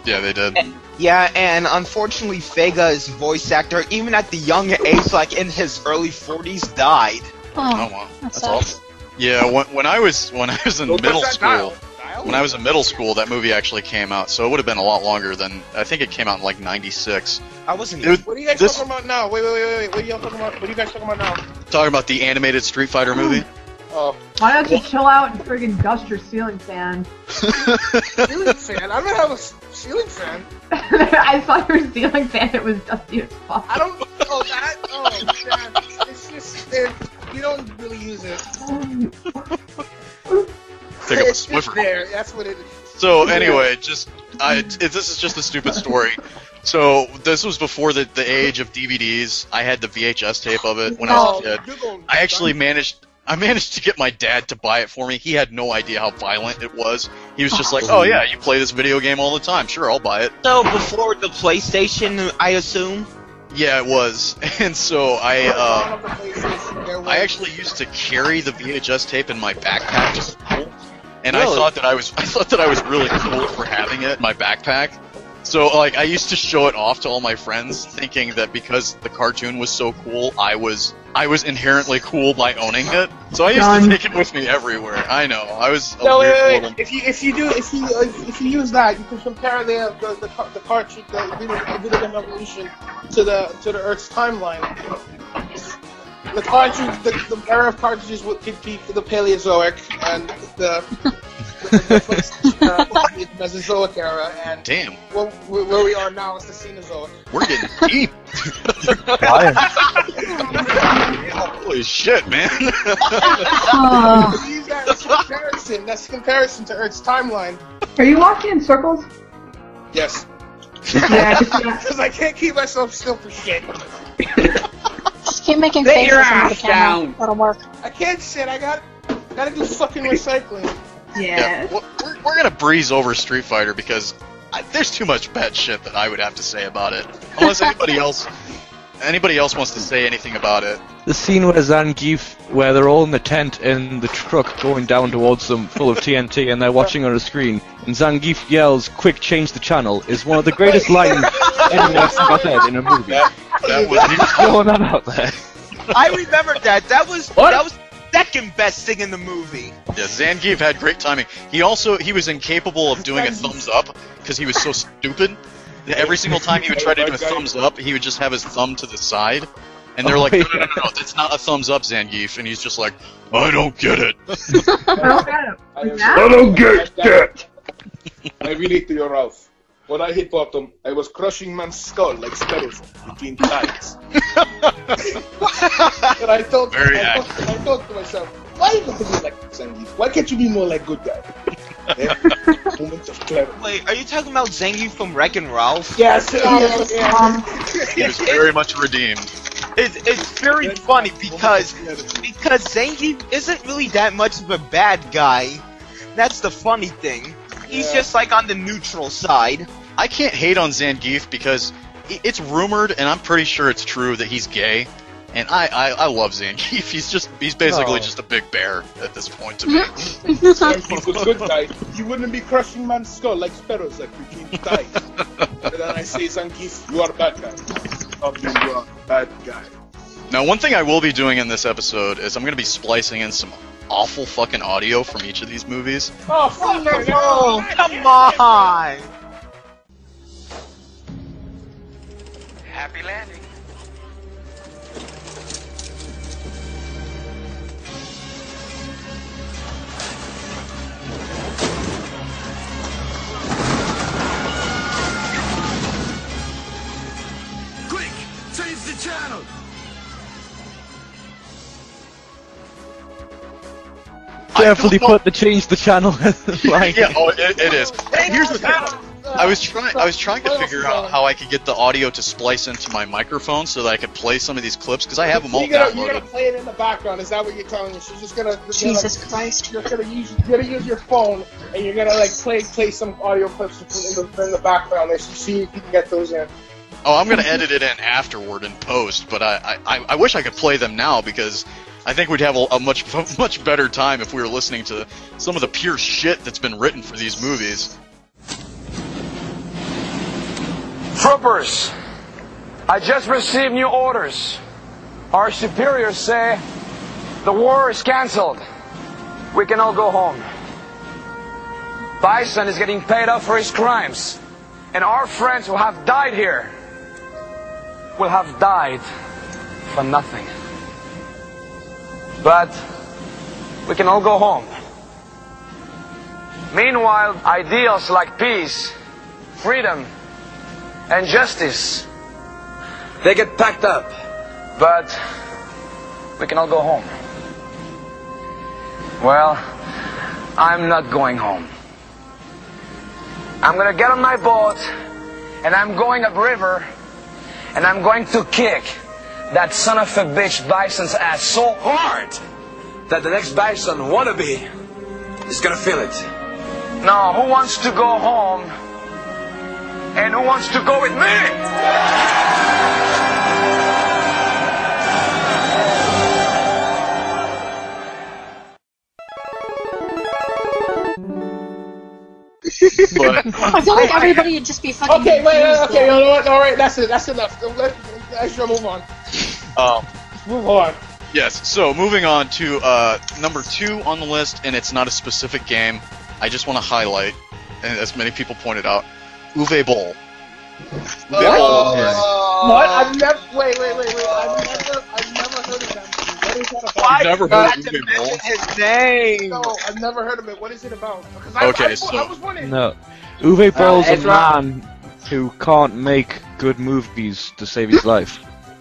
Yeah, they did. And unfortunately Vega's voice actor, even at the young age, like in his early 40s, died. Oh wow, that's awesome. Yeah, when I was in middle school, that movie actually came out, so it would have been a lot longer than, I think it came out in like '96. I wasn't. What are you guys talking about now? Wait. What are you guys talking about now? Talking about the animated Street Fighter movie. Oh. Why don't you chill out and friggin' dust your ceiling fan? Ceiling fan? I don't have a ceiling fan. I saw your ceiling fan. It was dusty as fuck. I don't. Oh, that. Oh, that. It's just there. You don't really use it. Take up a It's just Swiffer. there. That's what it is. So anyway, this is just a stupid story. So this was before the age of DVDs. I had the VHS tape of it when I was a kid. I actually managed to get my dad to buy it for me. He had no idea how violent it was. He was just like, "Oh yeah, you play this video game all the time. Sure, I'll buy it." So before the PlayStation, I assume. Yeah, it was. And so I actually used to carry the VHS tape in my backpack to school. And really? I thought that I was really cool for having it in my backpack. So like I used to show it off to all my friends, thinking that because the cartoon was so cool, I was inherently cool by owning it. So I used to take it with me everywhere. I know. I was a weird little... If you use that, you can compare the cartridge, the video game evolution to the Earth's timeline. The cartridge, the era of cartridges could be the Paleozoic, and the Mesozoic era, and damn, where we are now is the Cenozoic. We're getting deep. Holy shit, man! That's a comparison to Earth's timeline. Are you walking in circles? Yes. Yeah, because I can't keep myself still for shit. Just keep making faces into the camera. That'll work. I can't sit. I gotta do fucking recycling. Yeah. We're gonna breeze over Street Fighter because there's too much bad shit that I would have to say about it. Unless anybody else wants to say anything about it. The scene where Zangief, where they're all in the tent in the truck going down towards them full of TNT and they're watching on a screen, and Zangief yells, "Quick, change the channel," is one of the greatest lines anyone has ever said in a movie. That was just throwing that out there. I remember that. That was second best thing in the movie. Yeah, Zangief had great timing. He was incapable of doing a thumbs up because he was so stupid. Every single time he would try to do a thumbs up, he would just have his thumb to the side. And they're like, no, that's not a thumbs up, Zangief. And he's just like, I don't get it. I don't get that. I relate to your Ralph. When I hit bottom, I was crushing man's skull like sparrows between thighs. And I thought to myself, why are you going to be like Zangief? Why can't you be more like good guy? Moments of clarity. Wait, are you talking about Zangief from Wreck-It Ralph? Yes. He was very much redeemed. It's very funny because Zangief isn't really that much of a bad guy. That's the funny thing. He's just like on the neutral side. I can't hate on Zangief because it's rumored, and I'm pretty sure it's true, that he's gay. And I love Zangief. He's basically just a big bear at this point to me. Zangief was good guy. You wouldn't be crushing man's skull like sparrows like between thighs. And then I say, Zangief, you are a bad guy. You are a bad guy. Now, one thing I will be doing in this episode is I'm going to be splicing in some awful fucking audio from each of these movies. Oh, fuck no! Come on! Happy landing. Quick! Change the channel! Carefully put the change the channel line. Yeah, it is. Here's the thing. I was trying to figure out how I could get the audio to splice into my microphone so that I could play some of these clips because I have them all downloaded. You're gonna play it in the background. Is that what you're telling me? She's just gonna. Jesus Christ! You're gonna use your phone and you're gonna like play some audio clips in the background and see if you can get those in. Oh, I'm gonna edit it in afterward in post, but I wish I could play them now because I think we'd have a much better time if we were listening to some of the pure shit that's been written for these movies. Troopers, I just received new orders. Our superiors say the war is cancelled. We can all go home. Bison is getting paid off for his crimes, and our friends who have died here will have died for nothing. But we can all go home. Meanwhile, ideals like peace, freedom, and justice, they get packed up. But we can all go home. Well, I'm not going home. I'm gonna get on my boat, and I'm going upriver, and I'm going to kick that son of a bitch Bison's ass so hard that the next Bison wannabe is gonna feel it. Now, who wants to go home? And who wants to go with me? I feel like everybody would just be fucking. Okay, you know what? All right, that's it. That's enough. Let's move on. Move on. Yes. So moving on to number 2 on the list, and it's not a specific game. I just want to highlight, and as many people pointed out, Uwe Boll. What? I've never. Wait. I've never heard of them. What is that about? You've never heard of Uwe Boll? His name. No, I've never heard of it. What is it about? I was wondering. No. Uwe Boll's a man who can't make good movies to save his life.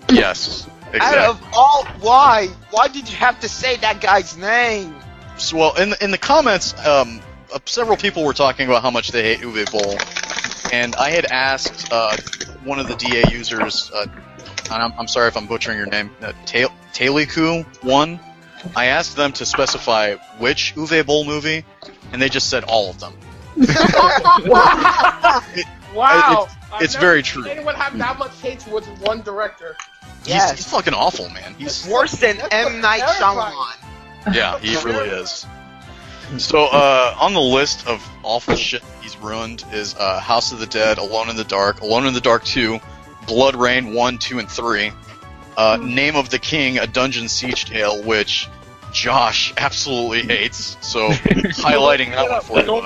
Yes, exactly. Out of all, why? Why did you have to say that guy's name? So, well, in the comments, several people were talking about how much they hate Uwe Boll, and I had asked one of the DA users, and I'm sorry if I'm butchering your name, Taliku1. I asked them to specify which Uwe Boll movie, and they just said all of them. Wow. It's very true. Anyone have that much hate towards one director? He's fucking awful, man. He's worse than M. Night Shyamalan. Yeah, he really is. So, on the list of awful shit he's ruined is House of the Dead, Alone in the Dark 2, Blood Rain 1, 2, and 3, Name of the King, A Dungeon Siege Tale, which Josh absolutely hates, so highlighting that one for you.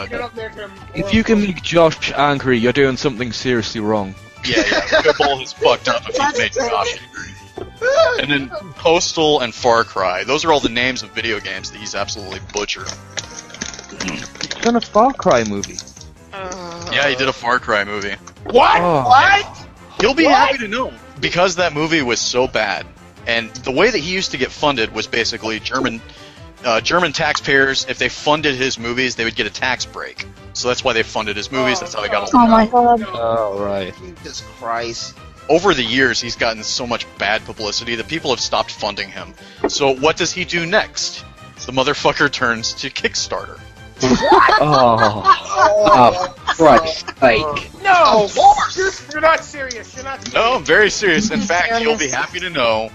If you can make Josh angry, you're doing something seriously wrong. Yeah, Uwe Boll is fucked up if you've made Josh angry. And then Postal and Far Cry. Those are all the names of video games that he's absolutely butchered. He's done a Far Cry movie. Yeah, he did a Far Cry movie. What? Oh. What? You'll be happy to know. Because that movie was so bad, and the way that he used to get funded was basically German taxpayers, if they funded his movies, they would get a tax break. So that's why they funded his movies, that's how he got Oh my god. Oh, right. Jesus Christ. Over the years, he's gotten so much bad publicity that people have stopped funding him. So what does he do next? The motherfucker turns to Kickstarter. Oh, Christ's sake. No! You're not serious. You're not serious. No, I'm very serious. In fact, you'll be happy to know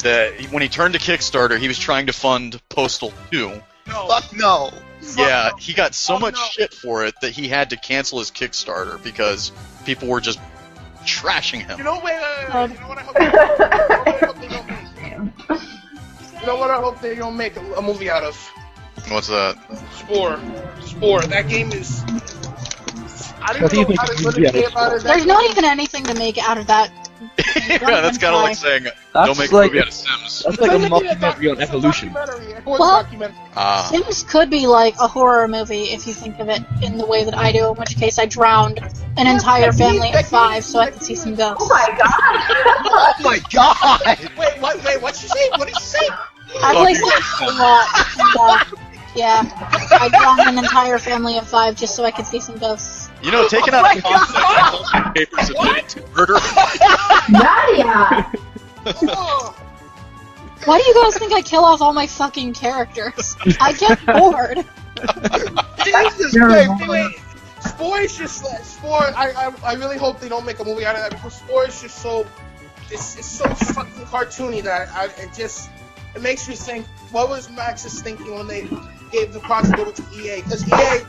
that when he turned to Kickstarter, he was trying to fund Postal 2. No. Fuck no. Yeah, he got so much shit for it that he had to cancel his Kickstarter because people were just trashing him. You know, wait. You know what I hope they don't make a movie out of? What's that? Spore. That game is. I don't even know how to say about it. There's not even anything to make out of that. Yeah, that's kind of like saying don't make a movie out of Sims. That's like a mockumentary on evolution. Well, Sims could be like a horror movie if you think of it in the way that I do, in which case I drowned an entire family of 5 so I could see some ghosts. Oh my god! Wait, what'd you say? What did you say? I play Sims a lot. Yeah, I drowned an entire family of 5 just so I could see some ghosts. You know, taken out of context, papers admitted to murder. Nadia! Why do you guys think I kill off all my fucking characters? I get bored. Jesus, wait. Spore is just Spore. I really hope they don't make a movie out of that because Spore is just so it's so fucking cartoony that it makes me think what was Max's thinking when they gave the project over to EA, because EA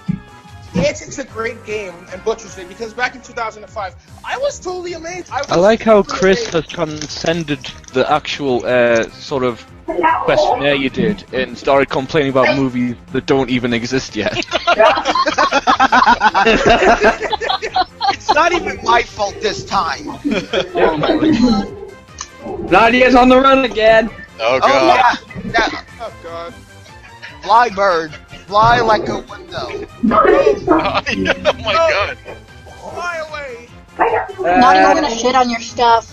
takes a great game and butchers it, because back in 2005 I was totally amazed. I like how Chris has transcended the actual sort of questionnaire you did and started complaining about movies that don't even exist yet. It's not even my fault this time. Nadia's on the run again. Oh god. Oh god. Fly, bird. Fly like a window. Oh my god. Fly away. Not even gonna shit on your stuff.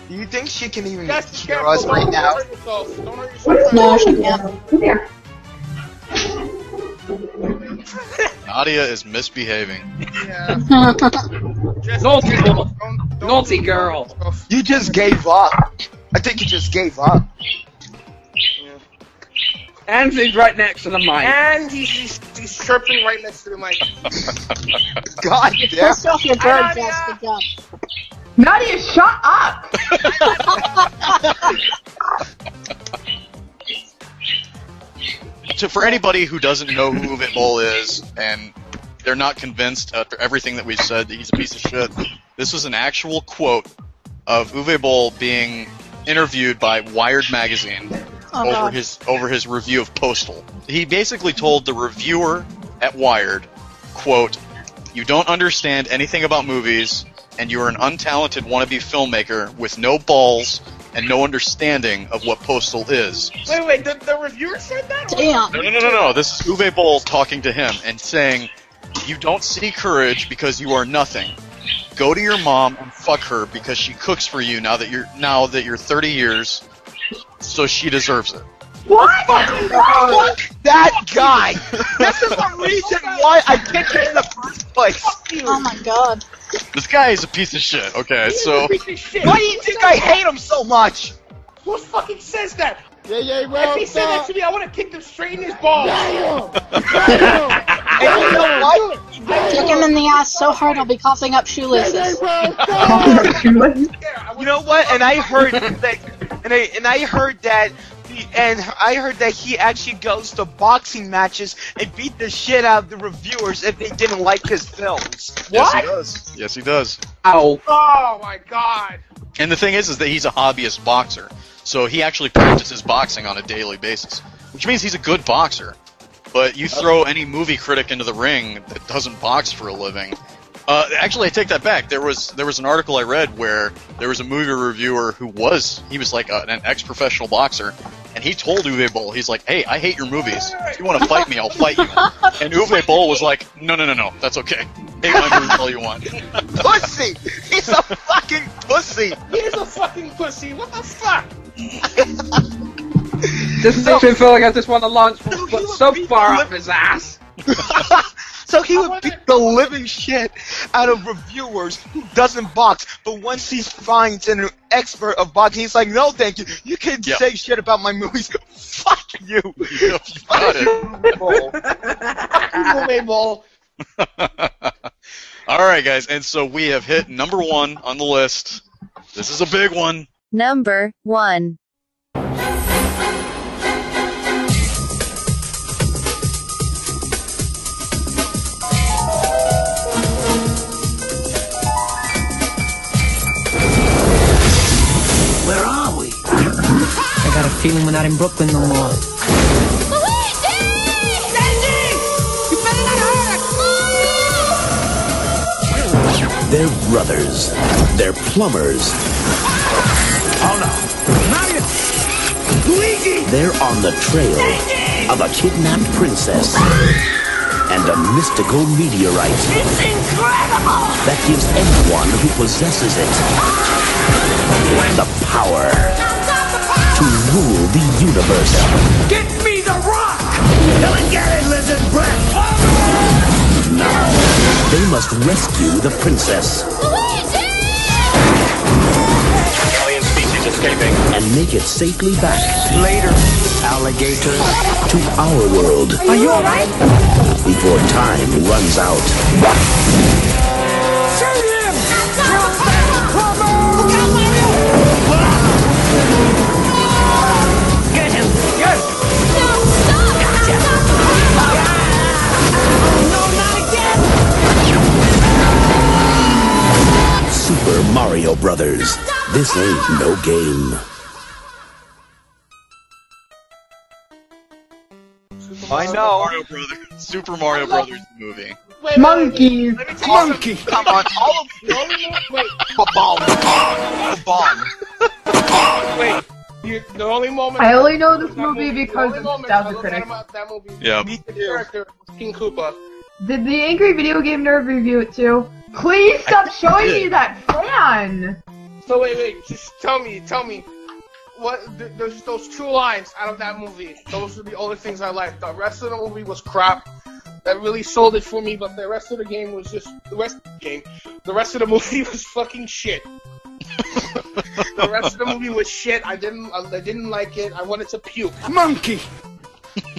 Do you think she can even That's hear us right now? Don't hurt yourself. No, she can't. Nadia is misbehaving. Yeah. Naughty girl. Naughty girl. You just gave up. I think you just gave up. And he's right next to the mic. And he's chirping right next to the mic. God You damn. pissed off your bird, Jess. Good job. Nadia, shut up! For anybody who doesn't know who Uwe Boll is, and they're not convinced after everything that we've said that he's a piece of shit, this was an actual quote of Uwe Boll being interviewed by Wired magazine over his review of Postal. He basically told the reviewer at Wired, quote, "You don't understand anything about movies, and you are an untalented wannabe filmmaker with no balls and no understanding of what Postal is." Wait, the reviewer said that? Damn. No. This is Uwe Boll talking to him and saying, "You don't see courage because you are nothing. Go to your mom and fuck her because she cooks for you now that you're 30 years, so she deserves it." What? Fuck that guy! This is the reason why I picked him in the first place. Oh my god. This guy is a piece of shit, okay, so... Piece of shit. Why do you think I hate him so much? Who fucking says that? Yeah, well, if he said that to me, I would have kicked him straight in his balls. And you know what? Kick him in the ass so hard I'll be coughing up shoelaces. You know what? And I heard that, and I heard that he actually goes to boxing matches and beat the shit out of the reviewers if they didn't like his films. Yes, he does. Yes, he does. Ow. Oh my god. And the thing is that he's a hobbyist boxer, so he actually practices boxing on a daily basis, which means he's a good boxer. But you throw any movie critic into the ring that doesn't box for a living. Actually, I take that back. There was an article I read where there was a movie reviewer who was like an ex-professional boxer, and he told Uwe Boll, he's like, "Hey, I hate your movies. If you want to fight me, I'll fight you." And Uwe Boll was like, No, that's okay. Hate my movies all you want." Pussy! He's a fucking pussy! He is a fucking pussy. What the fuck? This makes me feel like I just want to launch so far up his ass. So he would beat the living shit out of reviewers who doesn't box, but once he finds an expert of boxing, he's like, "No, thank you. You can say shit about my movies. Fuck you." You got it. Uwe Boll. Alright, guys, and so we have hit number 1 on the list. This is a big one. Number 1. Where are we? I got a feeling we're not in Brooklyn no more. They're brothers. They're plumbers. Oh no. Nadia! Luigi! They're on the trail of a kidnapped princess and a mystical meteorite. It's incredible! That gives anyone who possesses it the power to rule the universe. Get me the rock! Come and get it, lizard breath! Now, they must rescue the princess. Alien species escaping. And make it safely back. Later, alligator, to our world. Are you alright? Before time runs out. Shoot him! Get him! Yes! No, stop! Gotcha! No, not again! Super Mario Brothers. This ain't no game. I know. Super Mario Brothers movie. Monkeys. Monkey. Come on, all of Wait. Bomb. Wait. The only moment I only know this movie because of Nostalgia Critic. That movie. Yeah. Meet the character King Koopa. Did the Angry Video Game Nerd review it too? Please stop showing me that fan! So wait, just tell me. What? There's those two lines out of that movie. Those are the only things I liked. The rest of the movie was crap. That really sold it for me, but the rest of the game was just the rest of the movie was fucking shit. The rest of the movie was shit. I didn't like it. I wanted to puke. Monkey.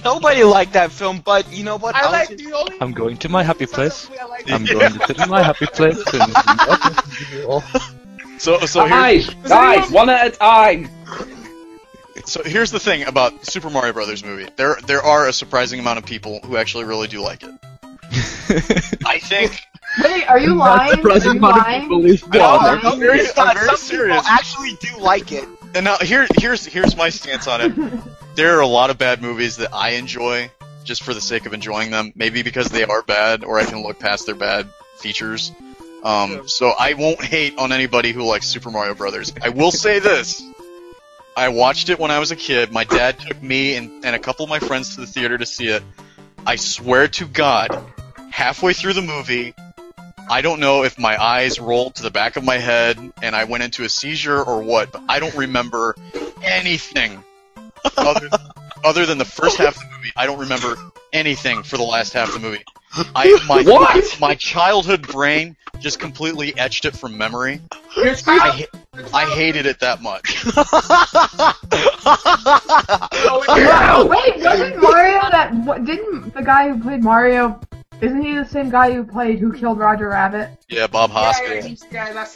Nobody liked that film, but you know what? I'm going to my happy place. I'm going to sit in my happy place and So guys, one at a time. So here's the thing about Super Mario Brothers movie. There are a surprising amount of people who actually really do like it. I think. Wait, are you lying? I'm very serious. People actually do like it. And now here's my stance on it. There are a lot of bad movies that I enjoy just for the sake of enjoying them. Maybe because they are bad, or I can look past their bad features. So I won't hate on anybody who likes Super Mario Brothers. I will say this. I watched it when I was a kid. My dad took me and a couple of my friends to the theater to see it. I swear to God, halfway through the movie, I don't know if my eyes rolled to the back of my head and I went into a seizure or what, but I don't remember anything other than the first half of the movie. I don't remember anything for the last half of the movie. My childhood brain just completely etched it from memory. I hated it that much. Wait, wasn't Mario didn't the guy who played Mario? Isn't he the same guy who killed Roger Rabbit? Yeah, Bob Hoskins.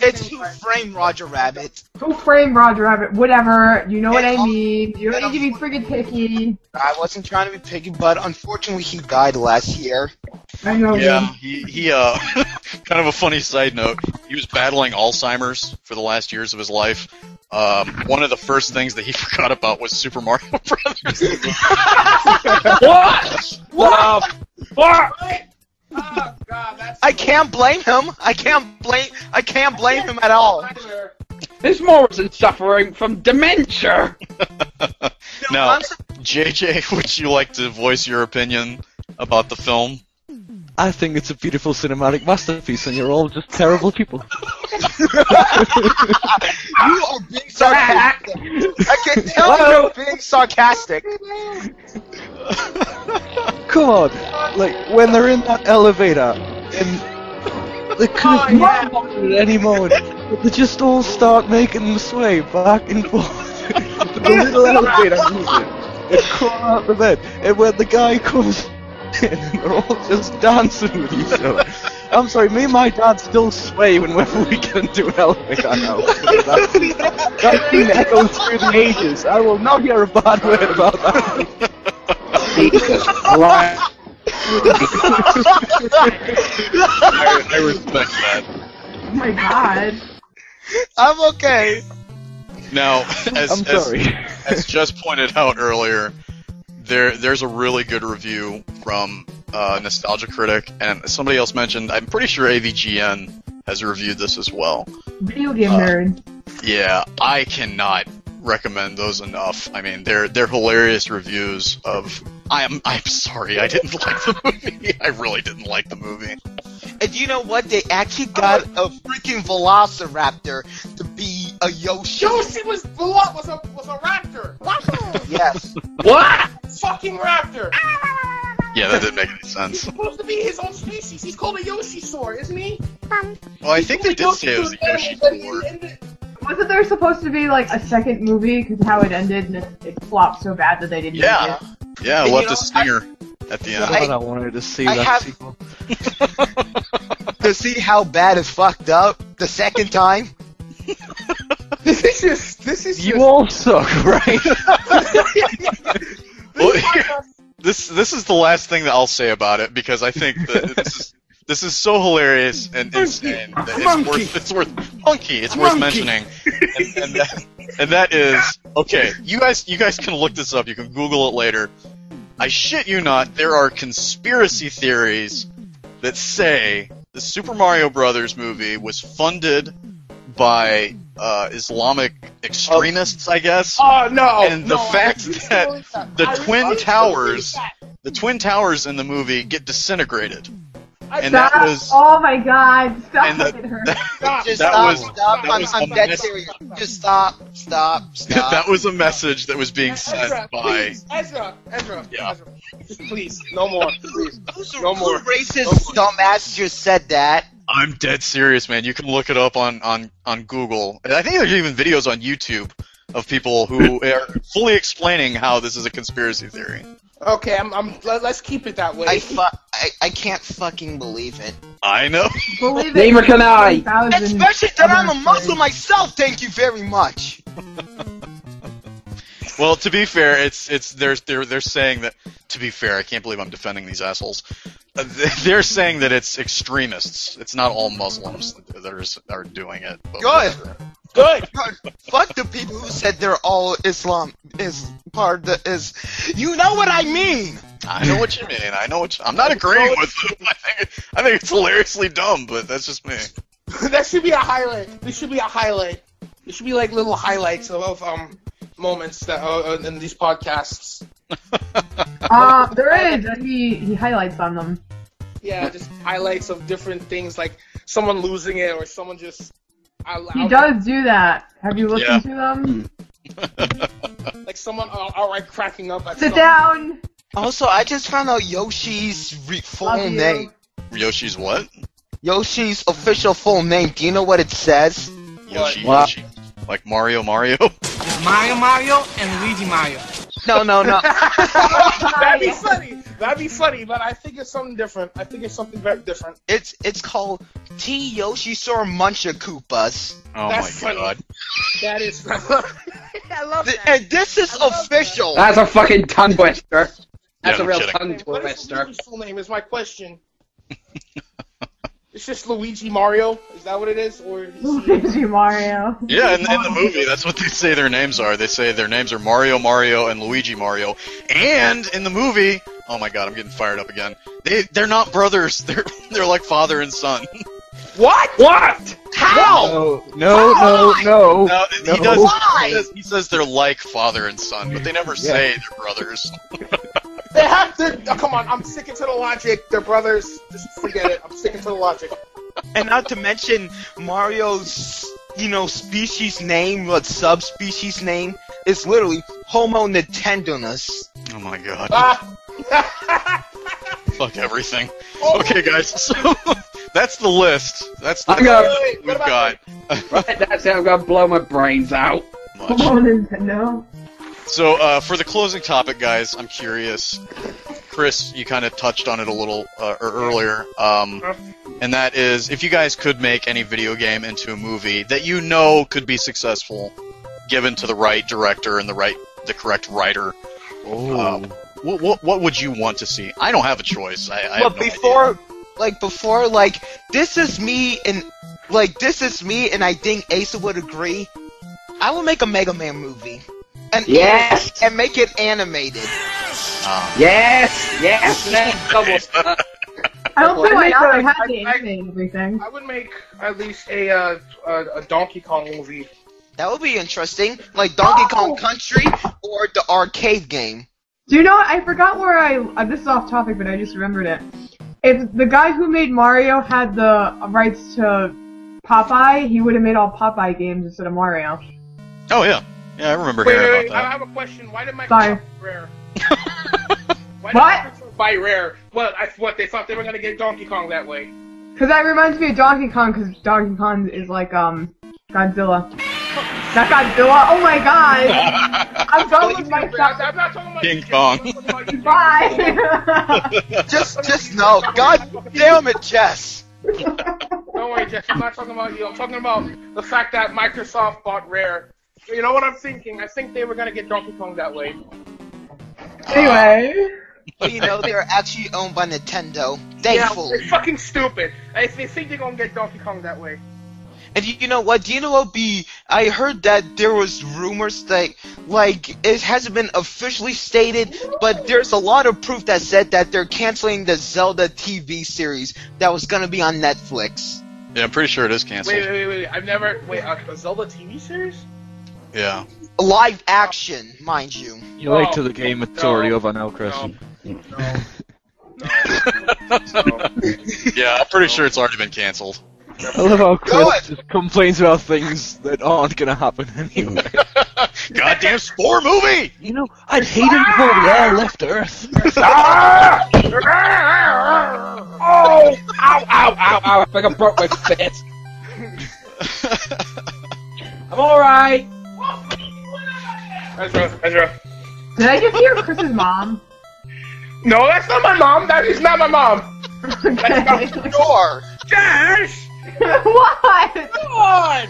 It's Who Framed Roger Rabbit. Who Framed Roger Rabbit? Whatever. You know what I mean. You don't need to be friggin' picky. I wasn't trying to be picky, but unfortunately he died last year. I know. Yeah, he kind of a funny side note. He was battling Alzheimer's for the last years of his life. One of the first things that he forgot about was Super Mario Brothers. What? Oh, God, I can't blame him. I can't blame him at all. This Morrison's suffering from dementia. Now, JJ, would you like to voice your opinion about the film? I think it's a beautiful cinematic masterpiece, and you're all just terrible people. You are being sarcastic. I can tell you're being sarcastic. Come on, like when they're in that elevator, and they could have moved at any moment, but they just all start making them sway back and forth. The little elevator moving, and crawl out the bed, and when the guy comes in, they're all just dancing with each other. I'm sorry, me and my dad still sway whenever we get into an elevator now. That thing echoes through the ages. I will not hear a bad word about that. Jesus Christ. I respect that. Oh my God. I'm okay. Now, as just pointed out earlier, there's a really good review from Nostalgia Critic, and somebody else mentioned, I'm pretty sure AVGN has reviewed this as well. Video game nerd. Yeah, I cannot recommend those enough. I mean, they're hilarious reviews of. I'm sorry, I didn't like the movie. I really didn't like the movie. And you know what? They actually got a freaking Velociraptor to be a Yoshi. Yoshi was a raptor. Yes. What? Fucking raptor. Yeah, that didn't make any sense. He's supposed to be his own species. He's called a Yoshi-saur, isn't he? Well, I think they did say it was a Yoshi-Saur. Wasn't there supposed to be like a second movie because how it ended and it flopped so bad that they didn't make it? Yeah, left a stinger at the end. I wanted to see that sequel. To see how bad it's fucked up the second time. This is You all suck, right? This is the last thing that I'll say about it because I think that this is so hilarious and insane that it's worth mentioning, and that is okay. You guys can look this up. You can Google it later. I shit you not, there are conspiracy theories that say the Super Mario Brothers movie was funded by Islamic extremists, I guess. Oh no! And the fact that the Twin Towers in the movie get disintegrated. And Stop. that was. Oh my god! Stop! And It hurts. Stop. I'm dead serious. Just stop. That was a message that was being sent by. Please, Ezra. Yeah. Ezra. Please, no more. Please, no Who more. racist dumbass just said that? I'm dead serious, man. You can look it up on Google. And I think there's even videos on YouTube of people who are fully explaining how this is a conspiracy theory. Okay, let's keep it that way. I can't fucking believe it. I know. Believe it. Neither can I. Especially that I'm a Muslim myself. Thank you very much. Well, to be fair, they're saying that. To be fair, I can't believe I'm defending these assholes. They're saying that it's extremists. It's not all Muslims that are doing it. But Good. Fuck the people who said they're all Islam is part of the You know what I mean. I know what you mean. I'm not agreeing with them. I think it's hilariously dumb, but that's just me. That should be a highlight. This should be a highlight. There should be like little highlights of moments that in these podcasts. There is. He highlights on them. Yeah, just highlights of different things, like someone losing it or someone just. He does do that. Have you listened to them? Like someone outright cracking up at Sit down! Also, I just found out Yoshi's full name. Yoshi's what? Yoshi's official full name. Do you know what it says? Yoshi. Like Mario. Mario and Luigi Mario. No. That'd be funny, but I think it's something different. I think it's something very different. It's called T Yoshi Sor Muncha Koopas. Oh That's my god. That is I love that. And this is official. That's a fucking tongue twister. That's Yeah, a real kidding. tongue What is twister. Luigi's full name? Is my question. It's just Luigi Mario. Is that what it is, or is Luigi Mario. Yeah, in the movie, that's what they say their names are. They say their names are Mario, and Luigi Mario. And in the movie, oh my god, I'm getting fired up again. They're not brothers. They're like father and son. What? How? No. He says they're like father and son, but they never say they're brothers. They have to. Oh, come on, I'm sticking to the logic. They're brothers. Just forget it. I'm sticking to the logic. And not to mention Mario's, species name, subspecies name, is literally Homo Nintendonus. Oh my god. Ah. Fuck everything. Okay, guys, so that's the list. That's the list we've got. Right, that's it. I'm gonna blow my brains out. Come on, Nintendo. So, for the closing topic, guys, I'm curious. Chris, you kind of touched on it a little earlier, and that is, if you guys could make any video game into a movie that you know could be successful, given to the right director and the correct writer, what would you want to see? I don't have a choice. This is me, and I think Asa would agree. I will make a Mega Man movie. And make it animated. Yes. I don't see why not. I had the anime and everything. I would make at least a Donkey Kong movie. That would be interesting, like Donkey Kong Country or the arcade game. Do you know what? I forgot where this is off topic, but I just remembered it. If the guy who made Mario had the rights to Popeye, he would have made all Popeye games instead of Mario. Oh yeah. Yeah, I remember hearing about that. I have a question. Why did my Sorry. rare? What? buy Rare. What they thought they were gonna get Donkey Kong that way. Cause that reminds me of Donkey Kong, cause Donkey Kong is like, Godzilla. Not Godzilla, oh my god! I'm done with my stuff. I'm not talking about King Kong. Bye! Just no. God damn it, Jess. Don't worry, Jess. I'm not talking about you. I'm talking about the fact that Microsoft bought Rare. You know what I'm thinking? I think they were gonna get Donkey Kong that way. Anyway. You know, they're actually owned by Nintendo. Thankfully. Yeah, they're fucking stupid. They think they're gonna get Donkey Kong that way. And you know what? Do you know what I heard that there was rumors that, like, it hasn't been officially stated, but there's a lot of proof that said that they're canceling the Zelda TV series that was gonna be on Netflix. Yeah, I'm pretty sure it is canceled. Wait. I've never... Wait, a Zelda TV series? Yeah. Live action, mind you. You're late to the game, it's already over now, Chris. Yeah, I'm pretty sure it's already been canceled. I love how Chris just complains about things that aren't gonna happen anyway. Goddamn Spore movie! You know, I'd hate it before the air left Earth. Oh! Ow! I think I broke my fist. I'm alright. Ezra. Did I just hear Chris's mom? No, that's not my mom. That is not my mom. Okay. That's not your Jess! What? Come on!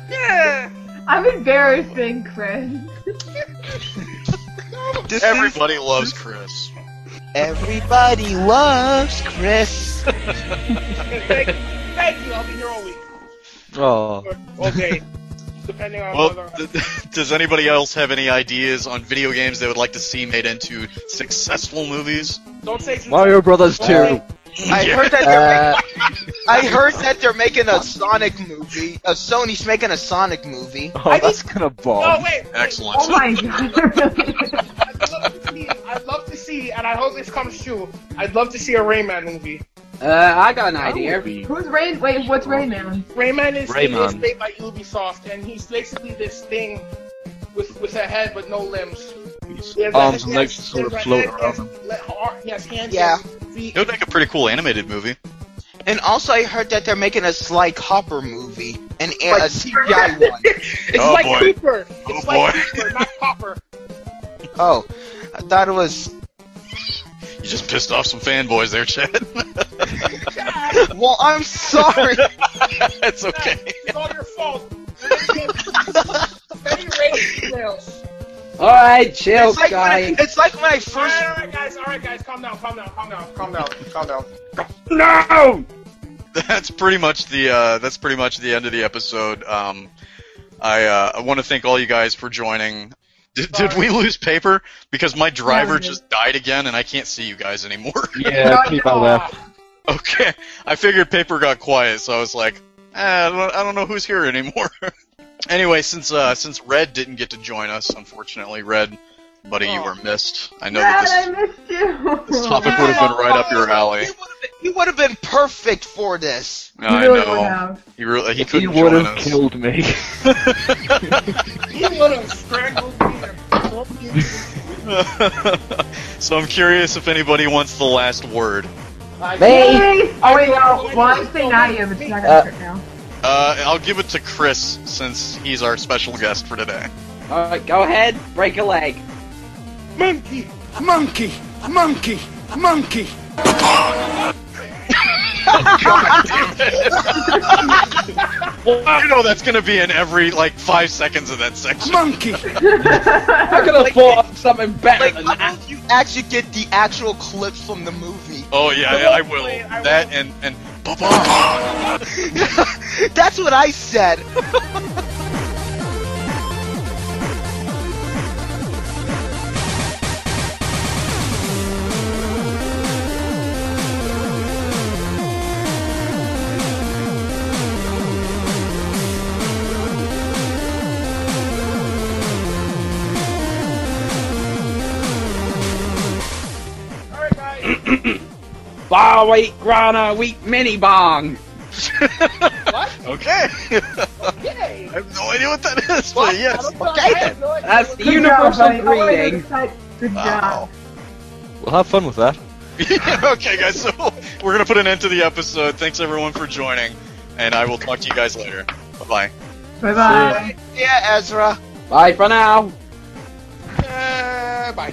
Yeah! I'm embarrassing, Chris. Everybody loves Chris. Everybody loves Chris. Thank you. I'll be here all week. Oh. Okay. Depending on Well, does anybody else have any ideas on video games they would like to see made into successful movies? Don't say Mario Brothers 2. I heard that they're making a Sonic movie. Sony's making a Sonic movie. Oh, that's gonna bomb. Oh, wait. Excellent. Oh my god. I'd love to see, and I hope this comes true, I'd love to see a Rayman movie. I got an idea. Who's Rain? Wait, what's Rayman? Rayman is Rayman. made by Ubisoft, and he's basically this thing with a head but no limbs. Arms and legs sort of float around him. He has hands Yeah. and feet. It would make a pretty cool animated movie. And also, I heard that they're making a Sly Copper movie, a CGI one. It's Oh, like boy. Cooper. Oh, It's boy. like Cooper, not Copper. Oh, I thought it was. You just pissed off some fanboys there, Chad. Well, I'm sorry. It's okay. It's all your fault. Any rating emails. Alright, chill, guy. It's like when I first. Alright, guys, calm down. No! That's pretty much the end of the episode. I want to thank all you guys for joining. Did we lose paper? Because my driver just died again and I can't see you guys anymore. Yeah, keep out left. Okay, I figured paper got quiet, so I was like, I don't know who's here anymore. Anyway, since Red didn't get to join us, unfortunately, Red, buddy, you were missed. I know that I missed you. this topic would have been right up your alley. He would have been perfect for this. I really would know. have. He couldn't He would join have us. killed me. He would have strangled me and So I'm curious if anybody wants the last word. Me! Oh wait, no. Well, I'm saying Nadia, but she's not gonna start now. I'll give it to Chris since he's our special guest for today. Alright, go ahead, break a leg. Monkey! God damn it! You know that's gonna be in every 5 seconds of that section. Monkey! I could have thought of something better than that. You actually get the actual clips from the movie. Oh yeah, I will. That and Papa. That's what I said. Bar week, grana week, mini bong. What? Okay. Okay. I have no idea what that is, but yes. Okay then. That's the Good universal job, buddy. greeting. Good job. We'll have fun with that. Okay, guys, so we're going to put an end to the episode. Thanks, everyone, for joining, and I will talk to you guys later. Bye-bye. Bye-bye. Yeah, Ezra. Bye for now. Bye.